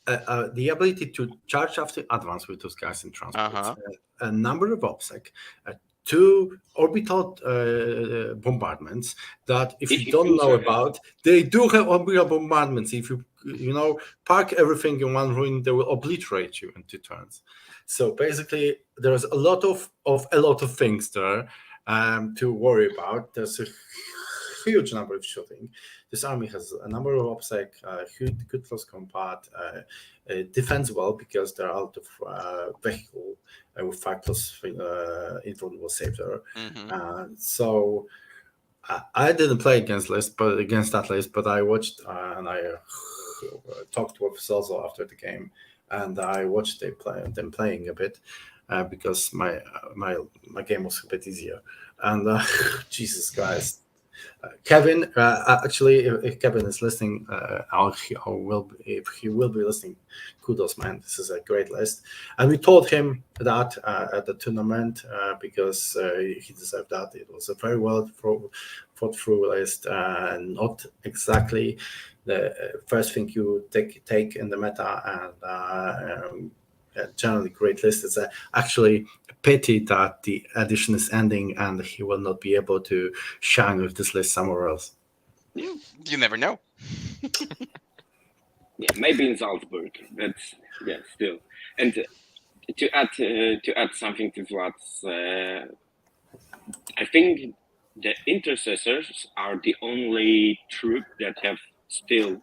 the ability to charge after advance with those guys in transports, a number of OPSEC, 2 orbital bombardments that if you don't know about, they do have orbital bombardments. If you park everything in one ruin, they will obliterate you in 2 turns. So basically, there's a lot of things there to worry about. There's a huge number of shooting. This army has a number of OPSEC, good close combat, defends well because they're out of vehicle with 5 plus invulnerable save there. So I didn't play against that list, but I watched and I talked with Celso after the game, and I watched them playing a bit because my game was a bit easier. And Jesus Christ. Kevin, actually, if Kevin is listening, if he will be listening, kudos, man. This is a great list. And we told him that at the tournament because he deserved that. It was a very well thought through list, not exactly the first thing you take in the meta, and generally great list. It's actually a pity that the edition is ending and he will not be able to shine with this list somewhere else. You never know. Yeah, maybe in Salzburg, but yeah, still. And to add something to Vlad's, I think the intercessors are the only troop that have still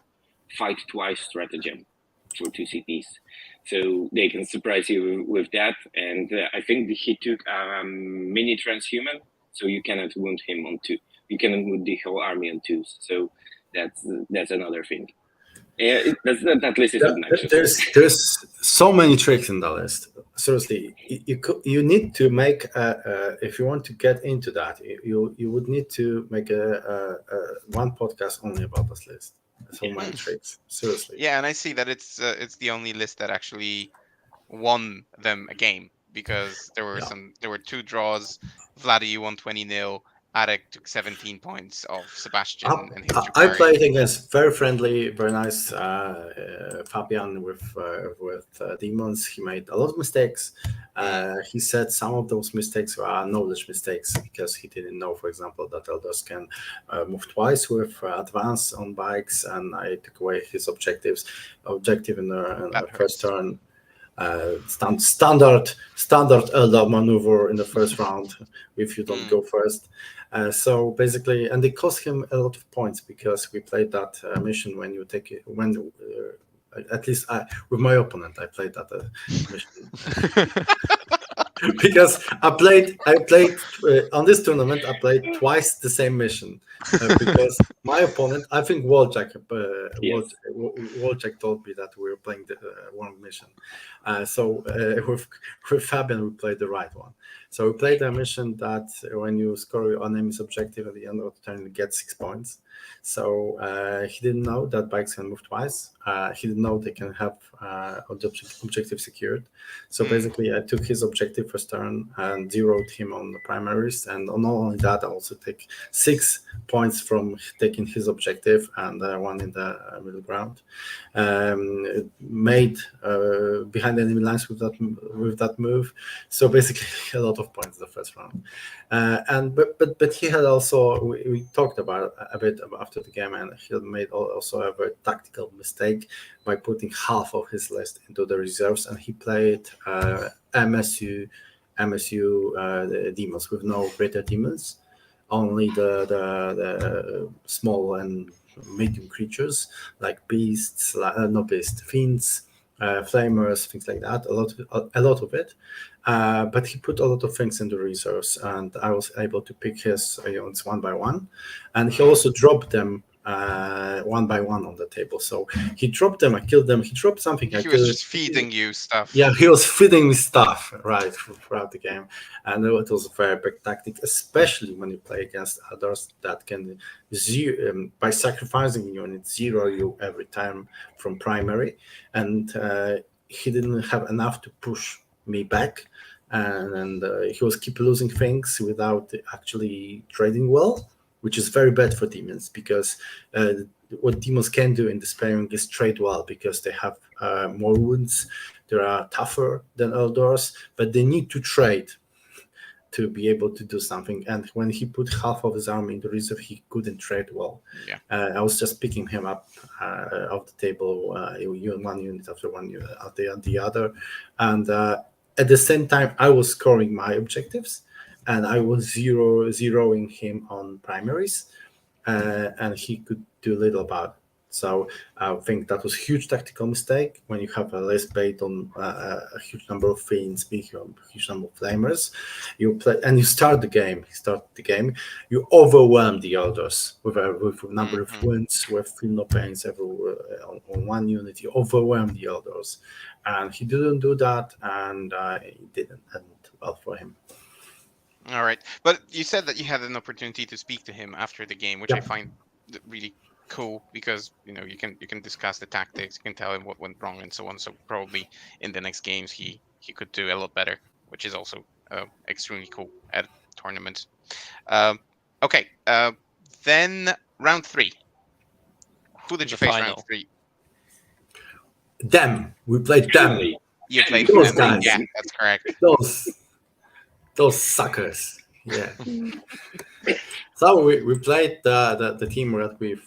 fight twice stratagem for 2 CPs. So they can surprise you with that. And I think he took mini transhuman, so you cannot wound him on 2. You cannot wound the whole army on 2s. So that's another thing. That list is obnoxious. There's so many tricks in the list. Seriously, you need to make if you want to get into that, you would need to make a one podcast only about this list. So many tricks, seriously. Yeah, and I see that it's the only list that actually won them a game, because there were 2 draws. Vladdy, you won 20-0. Arek took 17 points off Sebastian and his I played against very friendly, very nice Fabian with demons. He made a lot of mistakes. He said some of those mistakes were knowledge mistakes because he didn't know, for example, that elders can move twice with advance on bikes, and I took away his objective in the first turn. Standard elder maneuver in the first round if you don't go first. So basically, and it cost him a lot of points because we played that mission when you take it, at least with my opponent I played that mission. Because I played on this tournament. I played twice the same mission because my opponent, I think Wojciech told me that we were playing the one mission. So with Fabian, we played the right one. So we played a mission that when you score your enemy's objective at the end of the turn, you get 6 points. So he didn't know that bikes can move twice. He didn't know they can have objective secured. So basically, I took his objective first turn and zeroed him on the primaries. And not only that, I also take 6 points from taking his objective and 1 in the middle ground. Made behind enemy lines with that move. So basically, a lot of points the first round. But he had also, we talked about a bit after the game, and he made also a very tactical mistake by putting half of his list into the reserves, and he played MSU demons with no greater demons, only the small and medium creatures like beasts, fiends, flamers, things like that. A lot of it. But he put a lot of things in the reserves, and I was able to pick his units one by one. And he also dropped them one by one on the table. So he dropped them, I killed them. He dropped something. He was just feeding you stuff. Yeah, he was feeding me stuff right throughout the game, and it was a very big tactic, especially when you play against others that can by sacrificing units zero you every time from primary, and he didn't have enough to push me back, and he was keep losing things without actually trading well, which is very bad for demons because what demons can do in this pairing is trade well because they have more wounds, they are tougher than Eldors, but they need to trade to be able to do something. And when he put half of his army in the reserve, he couldn't trade well. Yeah. I was just picking him up off the table, one unit after one unit after the other. And at the same time, I was scoring my objectives, and I was zeroing him on primaries, and he could do little about it. So I think that was a huge tactical mistake when you have a list based on a huge number of fiends, a huge number of flamers. You play and you start the game. You overwhelm the elders with a number of wounds, with no pains everywhere on one unit. You overwhelm the elders, and he didn't do that, and it didn't end well for him. All right, but you said that you had an opportunity to speak to him after the game, which I find really cool because you can discuss the tactics, you can tell him what went wrong and so on. So probably in the next games he could do a lot better, which is also extremely cool at tournaments. Okay, then round 3. Who did you face round 3? Them. We played them. You played those them. guys. Yeah, that's correct. Those suckers. Yeah. So we played the team that we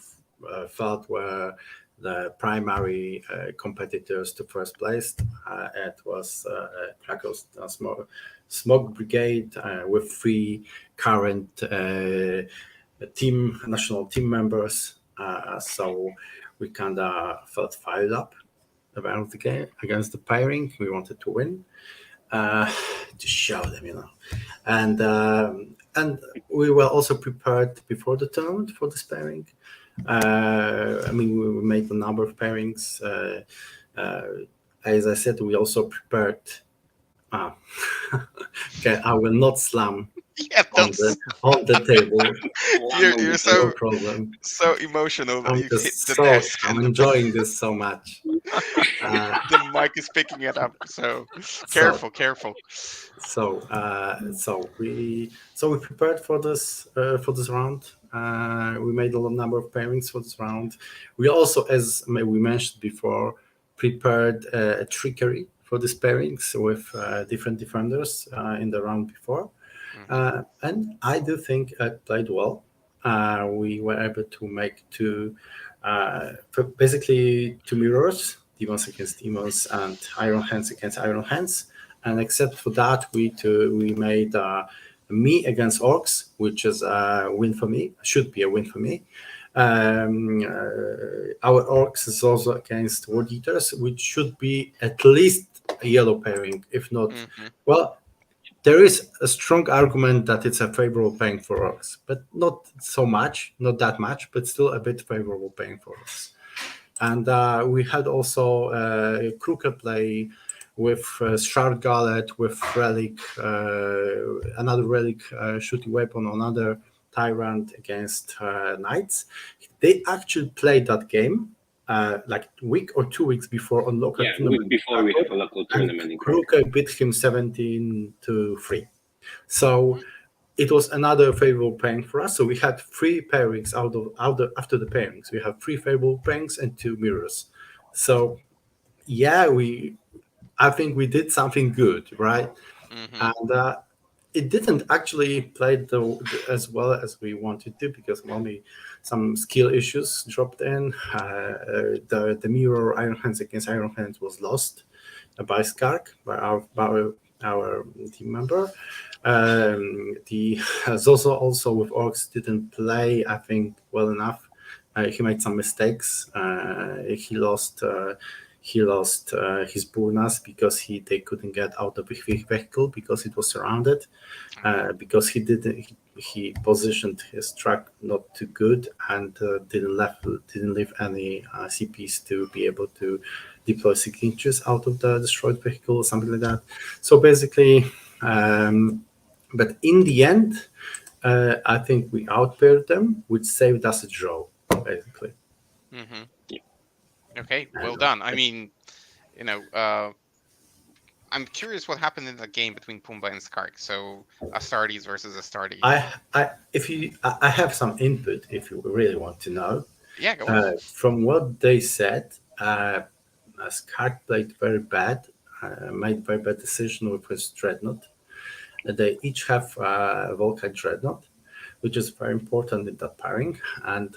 felt were the primary competitors to first place. It was Krakow's Smoke Brigade with 3 current national team members. So we kind of felt fired up about the game against the pairing. We wanted to win. To show them, and we were also prepared before the tournament for this pairing. We made a number of pairings. As I said, we also prepared. Okay, I will not slam on the table. You're so no problem. So emotional that you hit the so desk. I'm enjoying this so much. The mic is picking it up. So careful. So we prepared for this round. We made a number of pairings for this round. We also, as we mentioned before, prepared a trickery for these pairings with different defenders in the round before. And I do think it played well. We were able to make basically two mirrors, demons against demons and iron hands against iron hands. And except for that, we made me against orcs, which is a win for me. Should be a win for me. Our orcs is also against ward eaters, which should be at least a yellow pairing, if not. Well, there is a strong argument that it's a favorable pairing for orcs, but not that much, but still a bit favorable pairing for orcs. And we had also a crooked play with Shard Gauntlet, with Relic, another Relic shooting weapon, another Tyrant against Knights. They actually played that game like a week or 2 weeks before on local tournament. Yeah, week before we have a local tournament. Crooked beat him 17-3. So it was another favorable pairing for us. So we had 3 pairings after the pairings. We have 3 favorable pairings and 2 mirrors. So yeah, I think we did something good, right? And it didn't actually play as well as we wanted to, because only some skill issues dropped in. The mirror Iron Hands against Iron Hands was lost by Skark, by our team member. The Zozo also with orcs didn't play, I think, well enough. He made some mistakes. He lost his Burnas because they couldn't get out of the vehicle because it was surrounded. Because he positioned his truck not too good and didn't leave any CPs to be able to deploy signatures out of the destroyed vehicle or something like that. So basically, but in the end, I think we outpaired them, which saved us a draw, basically. Okay, well done. I mean, I'm curious what happened in the game between Pumbaa and Skark. So Astartes versus Astartes. I have some input if you really want to know. Yeah, go on. From what they said, Skart played very bad, made very bad decision with his Dreadnought. They each have Volkite Dreadnought, which is very important in that pairing. And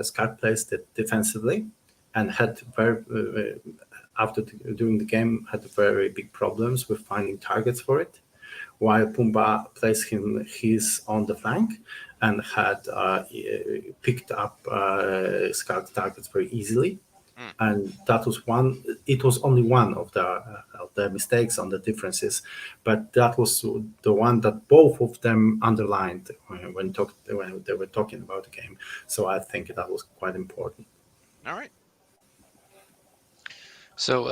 Skart plays it defensively and had after doing the game, had very big problems with finding targets for it, while Pumba plays his on the flank and had picked up Scout targets very easily. Mm. And that was one. It was only one of the mistakes on the differences, but that was the one that both of them underlined when they were talking about the game. So I think that was quite important. All right. So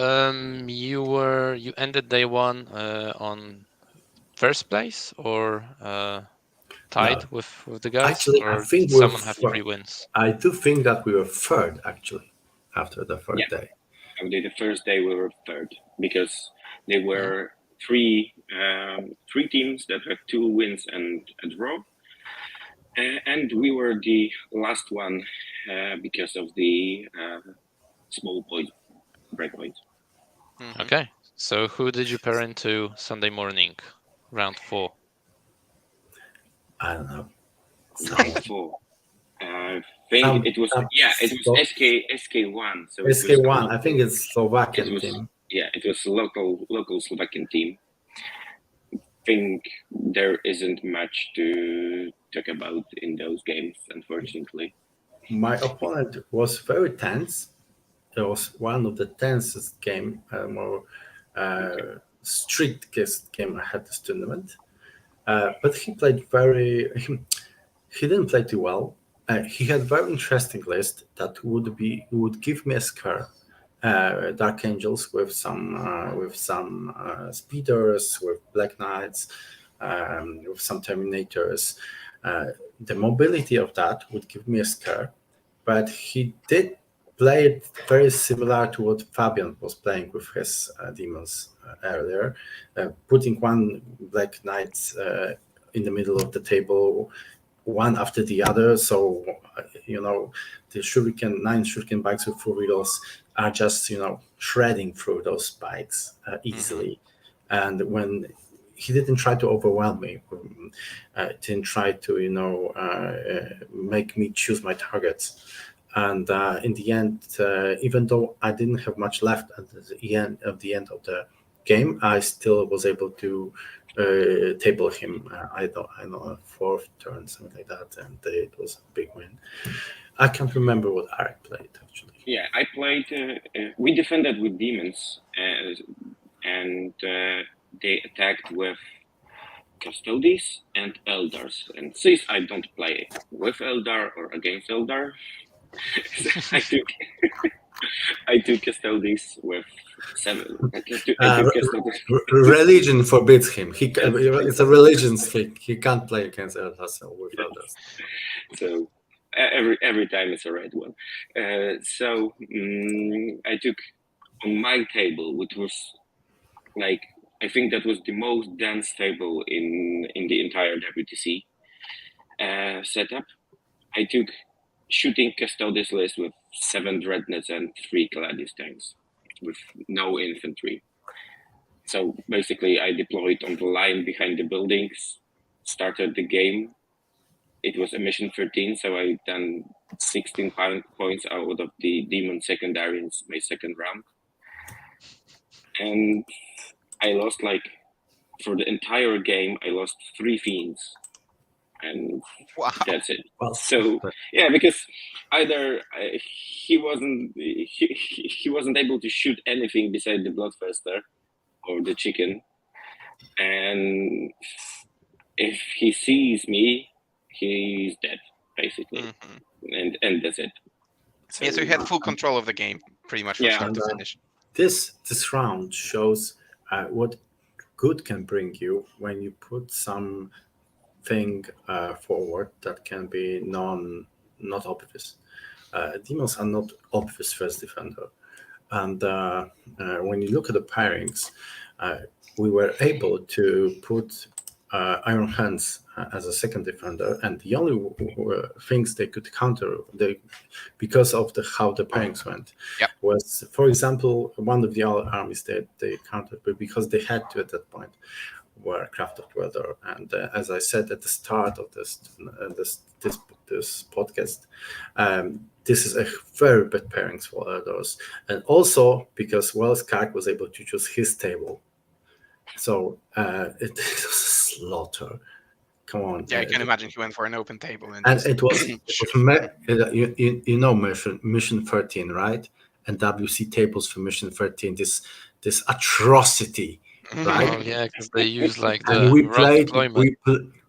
you ended day one on first place or tied No. with the guys, Actually, I or think did someone have 3 wins? I do think that we were third actually after the third Yeah. day. The first day we were third because there were three teams that had 2 wins and a draw, and we were the last one because of the small point breakpoint. Mhm. Okay. So who did you pair into Sunday morning, round 4? I don't know. Round 4. I think it was SK1. So SK1. I think it's Slovakian it was team. it was local Slovakian team. I think there isn't much to talk about in those games, unfortunately. My opponent was very tense. It was one of the tensest game, more strictest game I had this tournament. But he played very. He didn't play too well. He had very interesting list that would give me a scare. Dark Angels with some speeders, with Black Knights, with some Terminators. The mobility of that would give me a scare, but he did play it very similar to what Fabian was playing with his demons earlier, putting one Black Knight in the middle of the table, one after the other. So, the nine shuriken bikes with 4 wheels are just, shredding through those bikes easily. And when he didn't try to overwhelm me, didn't try to, make me choose my targets. And in the end, even though I didn't have much left at the end of the game, I still was able to table him. I know, 4th turn, something like that, and it was a big win. I can't remember what Arek played actually. Yeah, I played. We defended with demons, and they attacked with Custodes and Eldars. And since I don't play with Eldar or against Eldar, I took Custodes with 7. Religion forbids him. It's a religion thing. He can't play against Eldars with Eldars. So every time it's a red one. So I took on my table, which was like, I think that was the most dense table in the entire WTC setup. I took shooting Custodes list with 7 dreadnoughts and 3 Gladius tanks with no infantry. So basically I deployed on the line behind the buildings, started the game. It was a mission 13, so I done 16 points out of the demon secondary in my second round. And I lost, for the entire game, I lost 3 fiends. And Wow. that's it. Well, So yeah, because either he wasn't able to shoot anything beside the Bloodthirster or the chicken, and if he sees me, he's dead basically, and that's it. So you had full control of the game pretty much from start to finish. This round shows what good can bring you when you put something forward that can be not obvious. Demons are not obvious first defender, and when you look at the pairings, we were able to put Iron Hands as a second defender, and the only things they could counter because of how the pairings went Yep. was, for example, one of the other armies that they countered, but because they had to at that point, were Craft of Weather. And as I said at the start of this podcast, this is a very bad pairings for those, and also because Kark was able to choose his table, so it was a slaughter. Come on. Yeah, I can imagine he went for an open table and it was mission 13, right? And WC tables for mission 13. This atrocity, right? Oh yeah, because they use like And the we wrong played deployment.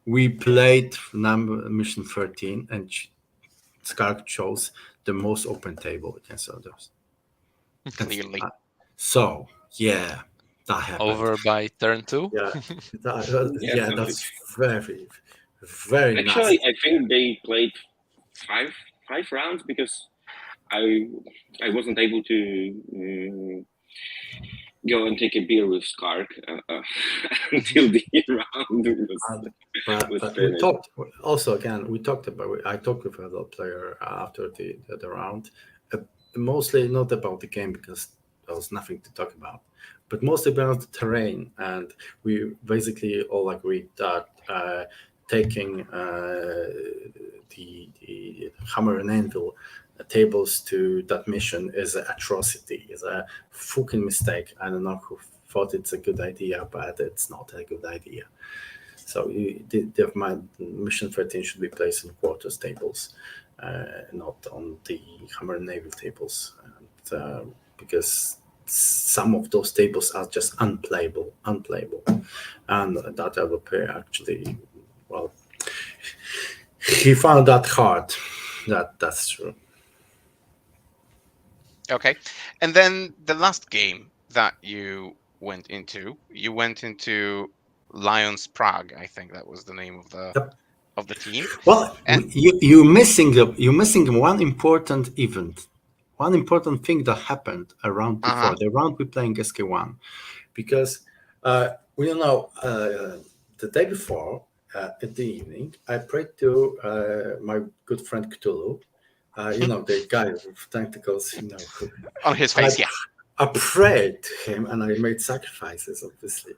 we played mission 13, and Skark chose the most open table against others. Clearly. So yeah, that happened. Over by turn 2. Yeah, Yeah, that's very, very Actually, nasty. I think they played five rounds because I wasn't able to go and take a beer with Skark until the round was But we finished. talked also again. I talked with a player after the round, mostly not about the game because there was nothing to talk about, but mostly about the terrain. And we basically all agreed that taking the Hammer and Anvil tables to that mission is an atrocity, is a fucking mistake. I don't know who thought it's a good idea, but it's not a good idea. So my mission 13 should be placed in quarters tables, not on the Hammer and Naval tables, and, because some of those tables are just unplayable, and that developer actually, well, he found that hard. That's true. Okay. And then the last game that you went into Lions Prague. I think that was the name of the team. Well, And you're missing one important event, one important thing that happened around before the round we're playing SK1, because the day before at the evening I prayed to my good friend Cthulhu, the guy with tentacles, on his face, yeah. I prayed to him and I made sacrifices, obviously.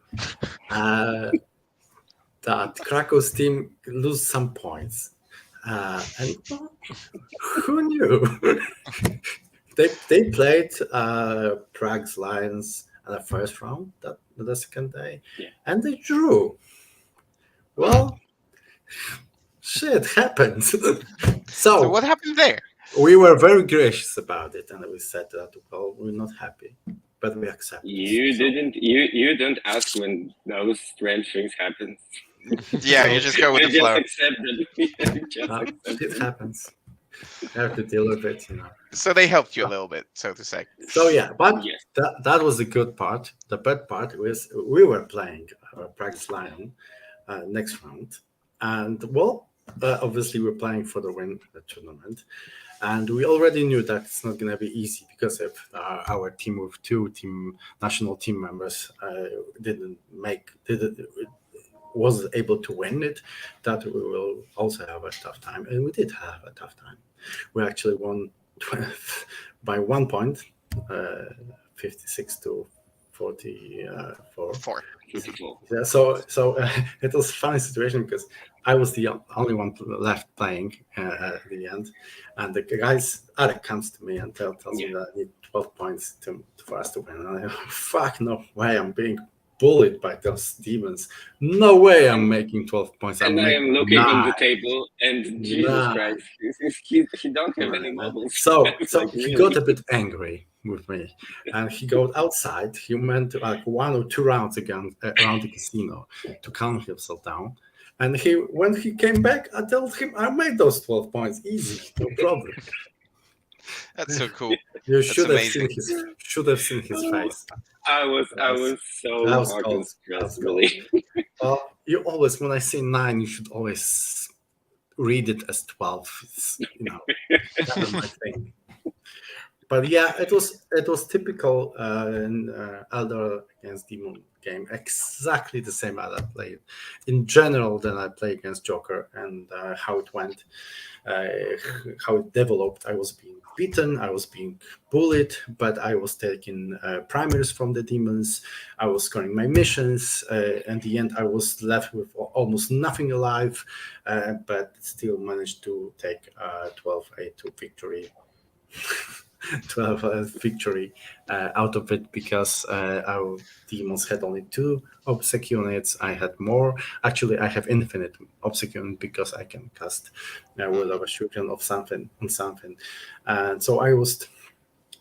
That Krakow's team lose some points, and who knew? they played Prague's Lions in the first round, the second day, and they drew. Well, shit happens. So what happened there? We were very gracious about it, and we said that, well, we're not happy, but we accept. You don't ask when those strange things happen. Yeah, you just go with the flow. Accept it. It happens. You have to deal with it, So they helped you a little bit, so to say. So yeah, but Yes. that was the good part. The bad part was we were playing Prague's Lion next round, and obviously we're playing for the win the tournament, and we already knew that it's not going to be easy because of our team with two national team members wasn't able to win it, that we will also have a tough time. And we did have a tough time. We actually won by 1 point, 56 to 44. Yeah, so it was a funny situation because I was the only one left playing at the end, and the guys, Arek comes to me and tells me that I need 12 points for us to win. And I fuck, no way, I'm being bullied by those demons. No way I'm making 12 points. And I am looking on the table, and Jesus Christ, he don't have any models. So he got a bit angry with me, and he got outside. He went like 1 or 2 rounds again around the casino to calm himself down. And when he came back, I told him I made those 12 points easy, no problem. That's so cool. You should have seen his face. I was so stressed, really. Well, you always, when I say 9, you should always read it as 12. It's, that's my thing. But yeah, it was typical Elder against Demon game, exactly the same as I played. In general, then I play against Joker, and how it went, uh, how it developed. I was being beaten, I was being bullied, but I was taking primaries from the demons. I was scoring my missions. In the end, I was left with almost nothing alive, but still managed to take 12-8 victory. 12 victory out of it, because our demons had only 2 obsec units. I had more. Actually, I have infinite obsec unit because I can cast Will of Assumption of something on something. And so I was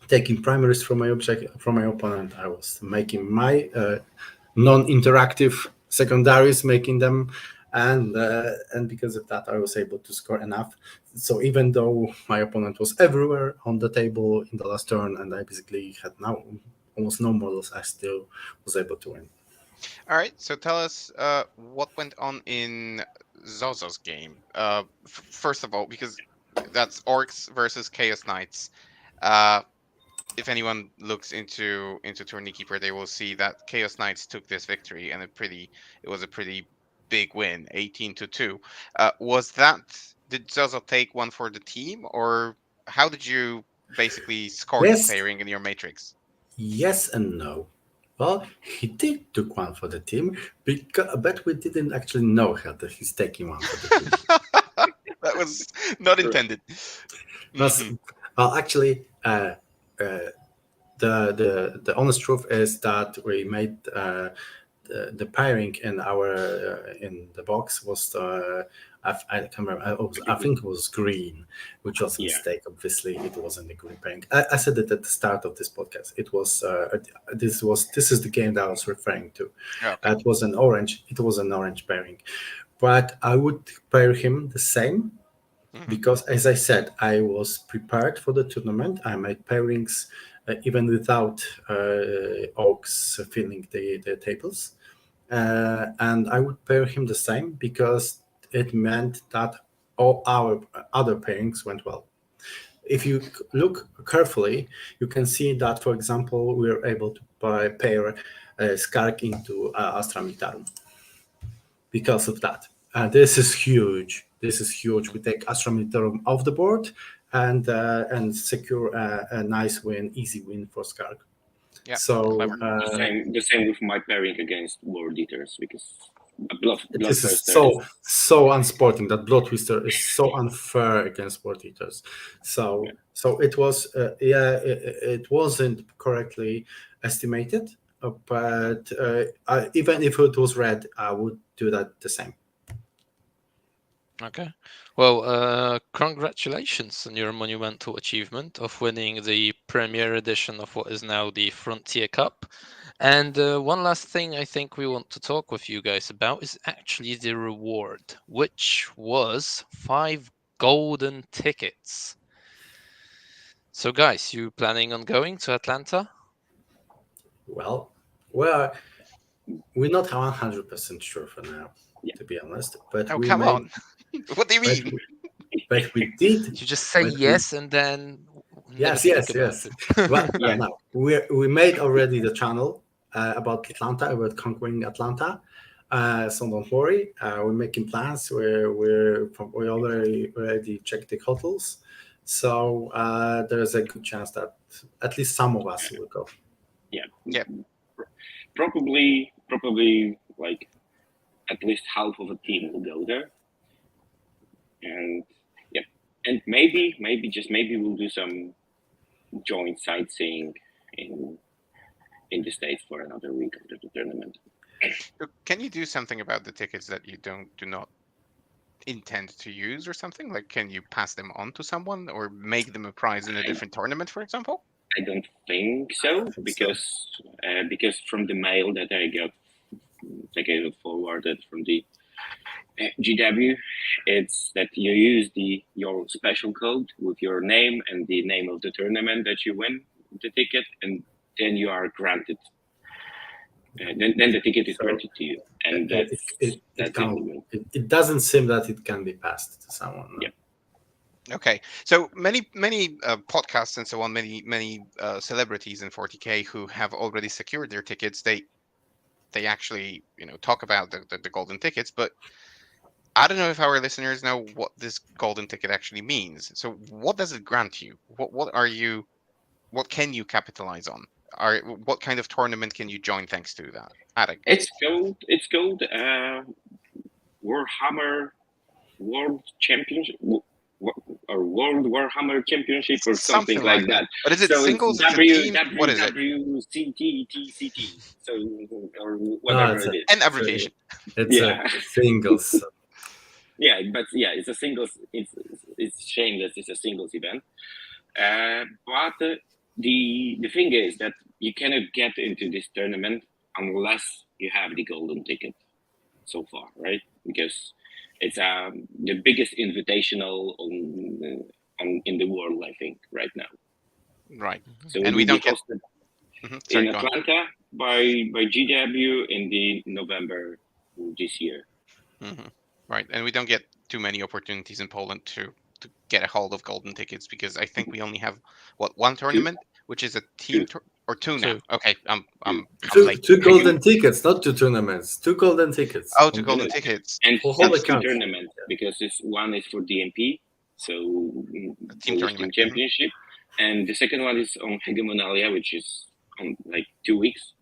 taking primaries from my object from my opponent. I was making my non-interactive secondaries, making them, and because of that, I was able to score enough. So even though my opponent was everywhere on the table in the last turn, and I basically had now almost no models, I still was able to win. All right, so tell us what went on in Zozo's game. First of all, because that's Orcs versus Chaos Knights. Uh, if anyone looks into Tourney Keeper, they will see that Chaos Knights took this victory, and it was a pretty big win, 18-2. Was that Did Zozo take one for the team, or how did you basically score this Yes, pairing in your matrix? yes, and no. Well, he did took one for the team, but we didn't actually know how that he's taking one for the team. That was not Correct. intended. Plus, Mhm. well, actually, the honest truth is that we made the pairing in our in the box was I can't remember. I think it was green, which was a Yeah. mistake. Obviously, it wasn't the green pairing. I said it at the start of this podcast. This is the game that I was referring to. Yeah, okay. It was an orange. It was an orange pairing, but I would pair him the same Mhm. because, as I said, I was prepared for the tournament. I made pairings even without Oaks filling the tables, and I would pair him the same because it meant that all our other pairings went well. If you look carefully, you can see that, for example, we were able to pair Skark into Astra Militarum because of that. This is huge. This is huge. We take Astra Militarum off the board and secure a nice win, easy win for Skark. Yeah, So clever. The same with my pairing against World Eaters, because this is Bloodthirster is so unsporting. That Blood Twister is so unfair against World Eaters. yeah. So it was it wasn't correctly estimated, but even if it was red, I would do that the same. Okay. Well, congratulations on your monumental achievement of winning the premier edition of what is now the Frontier Cup. And one last thing I think we want to talk with you guys about is actually the reward, which was 5 golden tickets. So, guys, you planning on going to Atlanta? Well, we're we're not 100% sure for now, Yeah. to be honest. But Oh, we come made, on. What do you but mean? but we did. You just say But we yes and then never Yes, think yes, about yes. it. But Yeah. no, we made already the channel about Atlanta, about conquering Atlanta. So don't worry. We're making plans. We already checked the hotels. So there's a good chance that at least some of us will go. Yeah. Yeah. Probably like at least half of a team will go there, and yeah, and maybe we'll do some joint sightseeing in the States for another week after the tournament. So can you do something about the tickets that you do not intend to use or something? Like, can you pass them on to someone or make them a prize in a I, different tournament, for example? I don't think I so, don't think so. because from the mail that I got forwarded from the GW, it's that you use your special code with your name and the name of the tournament that you win the ticket, and then you are granted. Then the ticket is So granted to you, and it that's the only can way. it doesn't seem that it can be passed to someone. No. Yeah. Okay, so many podcasts and so on, many celebrities in 40k who have already secured their tickets. They actually talk about the golden tickets, but I don't know if our listeners know what this golden ticket actually means. So what does it grant you? What can you capitalize on? What kind of tournament can you join thanks to that? Arek. It's called Warhammer World Championship or World Warhammer Championship or something like that. But is it So it's singles? It's a team? What is it? WWCTTCT. So or No, whatever it's it is. An abbreviation. it's Yeah. a singles. Yeah, but yeah, it's a singles. It's shameless. It's a singles event. But the thing is that you cannot get into this tournament unless you have the golden ticket so far, right? Because it's the biggest invitational in the world, I think, right now. Right. So And it we will don't be get hosted sorry, in go on. Atlanta by GW in the November this year. Right, and we don't get too many opportunities in Poland to get a hold of golden tickets because I think we only have one tournament, which is a team or two now. Two. Okay, I'm Two late. golden tickets, not two tournaments. Two golden tickets. Oh, two golden tickets. And For whole it's two account. tournaments because one is for DMP, so Team Polish tournament. Team Championship, and the second one is on Hegemonalia, which is on like 2 weeks.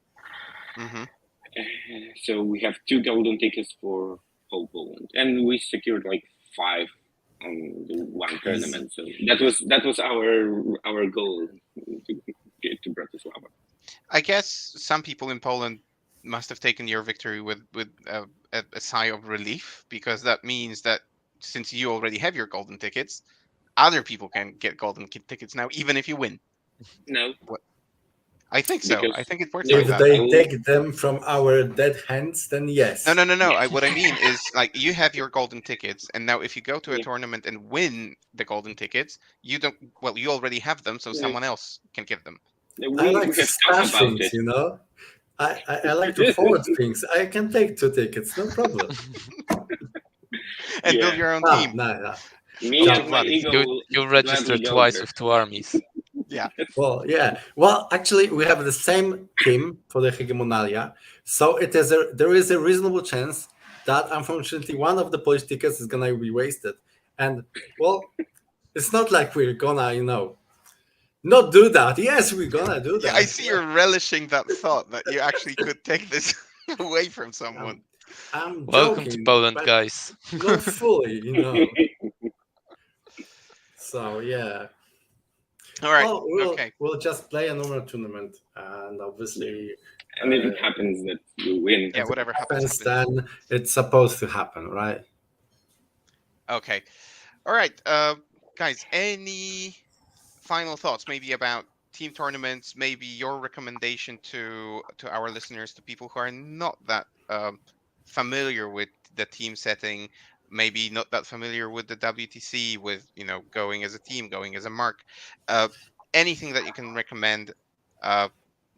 So we have two golden tickets for whole Poland, and we secured like 5 on the one tournament. So that was our goal to get to Bratislava. I guess some people in Poland must have taken your victory with a sigh of relief, because that means that since you already have your golden tickets, other people can get golden tickets now, even if you win. No. I think so. Because I think it works like If that. they take them from our dead hands, then yes. No. What I mean is, like, you have your golden tickets, and now if you go to a tournament and win the golden tickets, you don't. Well, you already have them, so someone else can give them. I like We to have talked stash about things, it. I like to forward things. I can take 2 tickets, no problem. And build your own team. No. Me Talk to and my Vladdy. ego You registered gladly go twice there. with 2 armies. Yeah. Well, yeah. Well, actually, we have the same team for the Hegemonalia, so there is a reasonable chance that unfortunately one of the Polish tickets is gonna be wasted. And well, it's not like we're gonna, not do that. Yes, we're gonna do that. Yeah, I see you're relishing that thought that you actually could take this away from someone. I'm Welcome joking, to Poland, but guys. not fully, So yeah. All right. Well, Okay. we'll just play a normal tournament, and obviously, And if it happens that we win, Yeah, whatever happens. then it's supposed to happen, right? Okay. All right. Guys, any final thoughts maybe about team tournaments, maybe your recommendation to our listeners, to people who are not that familiar with the team setting, maybe not that familiar with the WTC, with going as a team, going as a mark, anything that you can recommend?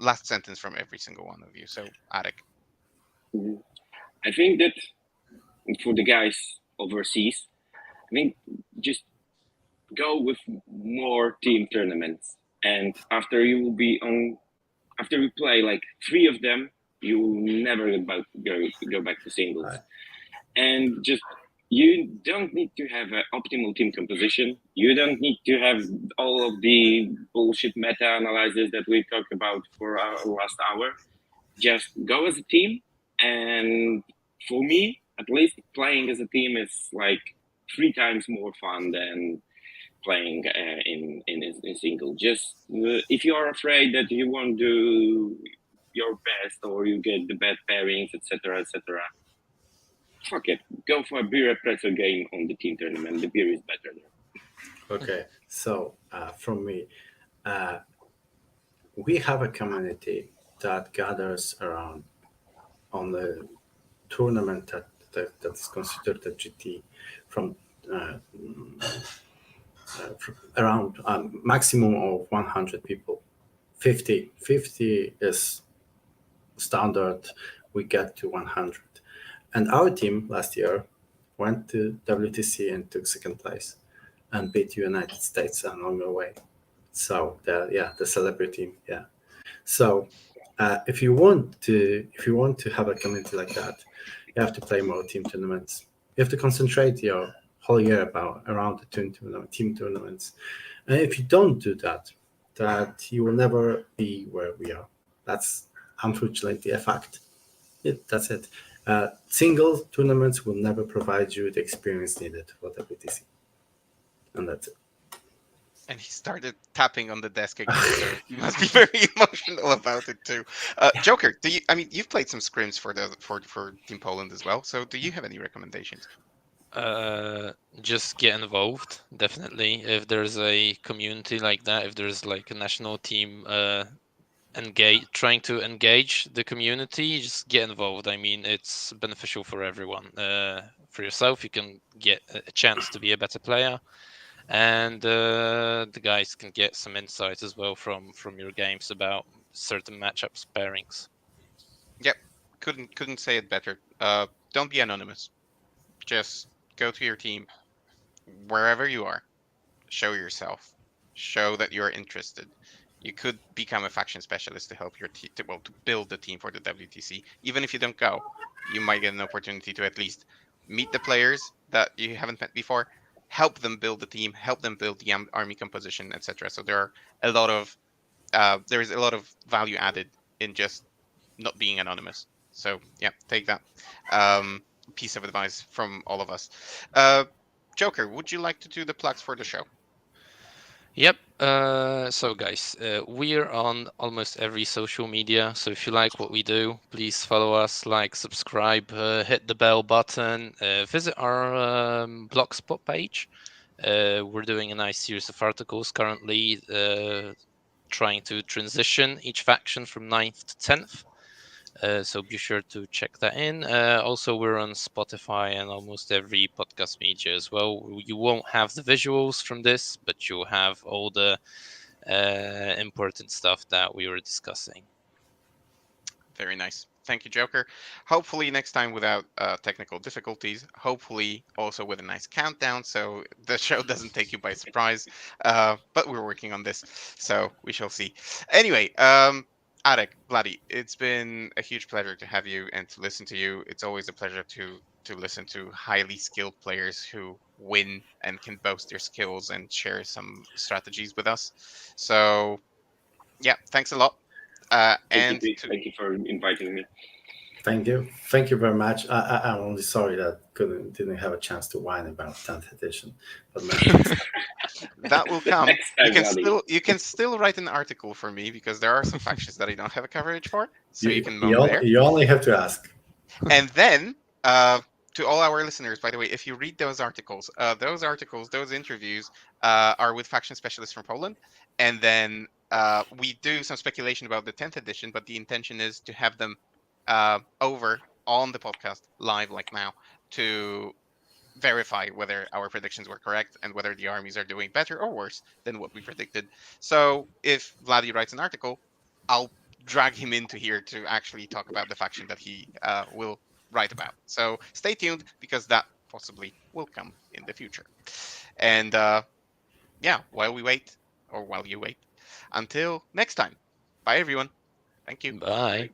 Last sentence from every single one of you. So, Arek. I think that for the guys overseas, I think just go with more team tournaments, and after you play like 3 of them, you will never go back to singles. Right. And just, you don't need to have an optimal team composition. You don't need to have all of the bullshit meta analysis that we talked about for our last hour. Just go as a team. And for me, at least, playing as a team is like 3 times more fun than playing in single. Just if you are afraid that you won't do your best or you get the bad pairings, etc., fuck it. Go for a beer pretzel game on the team tournament. The beer is better there. Okay, so from me, we have a community that gathers around on the tournament that's considered a GT from around maximum of 100 people. 50 is standard. We get to 100. And our team last year went to WTC and took second place. and beat United States along the way. So the celebrity, yeah. So if you want to have a community like that, you have to play more team tournaments. You have to concentrate your whole year around the team tournaments. And if you don't do that, that you will never be where we are. That's unfortunately a fact. That's it. Single tournaments will never provide you the experience needed for WTC, and that's it. And he started tapping on the desk again, so he must be very emotional about it too. Joker, do you? I mean, you've played some scrims for Team Poland as well. So, do you have any recommendations? Just get involved, definitely. If there's a community like that, if there's like a national team trying to engage the community, just get involved. I mean, it's beneficial for everyone. For yourself, you can get a chance to be a better player, and the guys can get some insight as well from your games about certain matchups, pairings. Yep, couldn't say it better. Don't be anonymous. Just go to your team wherever you are. Show yourself. Show that you're interested. You could become a faction specialist to help your team, to build the team for the WTC. Even if you don't go, you might get an opportunity to at least meet the players that you haven't met before, help them build the team, help them build the army composition, etc. So there is a lot of value added in just not being anonymous. So yeah, take that piece of advice from all of us. Joker, would you like to do the plugs for the show? Yep. So guys, we're on almost every social media. So if you like what we do, please follow us, like, subscribe, hit the bell button, visit our blogspot page. We're doing a nice series of articles currently, trying to transition each faction from 9th to 10th. So be sure to check that in. Also, we're on Spotify and almost every podcast media as well. You won't have the visuals from this, but you'll have all the important stuff that we were discussing. Very nice. Thank you, Joker. Hopefully next time without technical difficulties. Hopefully also with a nice countdown, so the show doesn't take you by surprise. But we're working on this, so we shall see. Anyway, Arek, Vladdi, it's been a huge pleasure to have you and to listen to you. It's always a pleasure to listen to highly skilled players who win and can boast their skills and share some strategies with us. So yeah, thanks a lot. Thank you, thank you for inviting me. Thank you very much. I'm only sorry that didn't have a chance to whine about 10th edition, but that will come. Next time, You can still write an article for me because there are some factions that I don't have a coverage for, so you can moan there. You only have to ask. And then, to all our listeners, by the way, if you read those articles, those interviews are with faction specialists from Poland, and then we do some speculation about the 10th edition, but the intention is to have them over on the podcast live, like now, to verify whether our predictions were correct and whether the armies are doing better or worse than what we predicted. So if Vladdy writes an article, I'll drag him into here to actually talk about the faction that he will write about. So stay tuned because that possibly will come in the future. And yeah, while you wait, until next time. Bye, everyone. Thank you. Bye.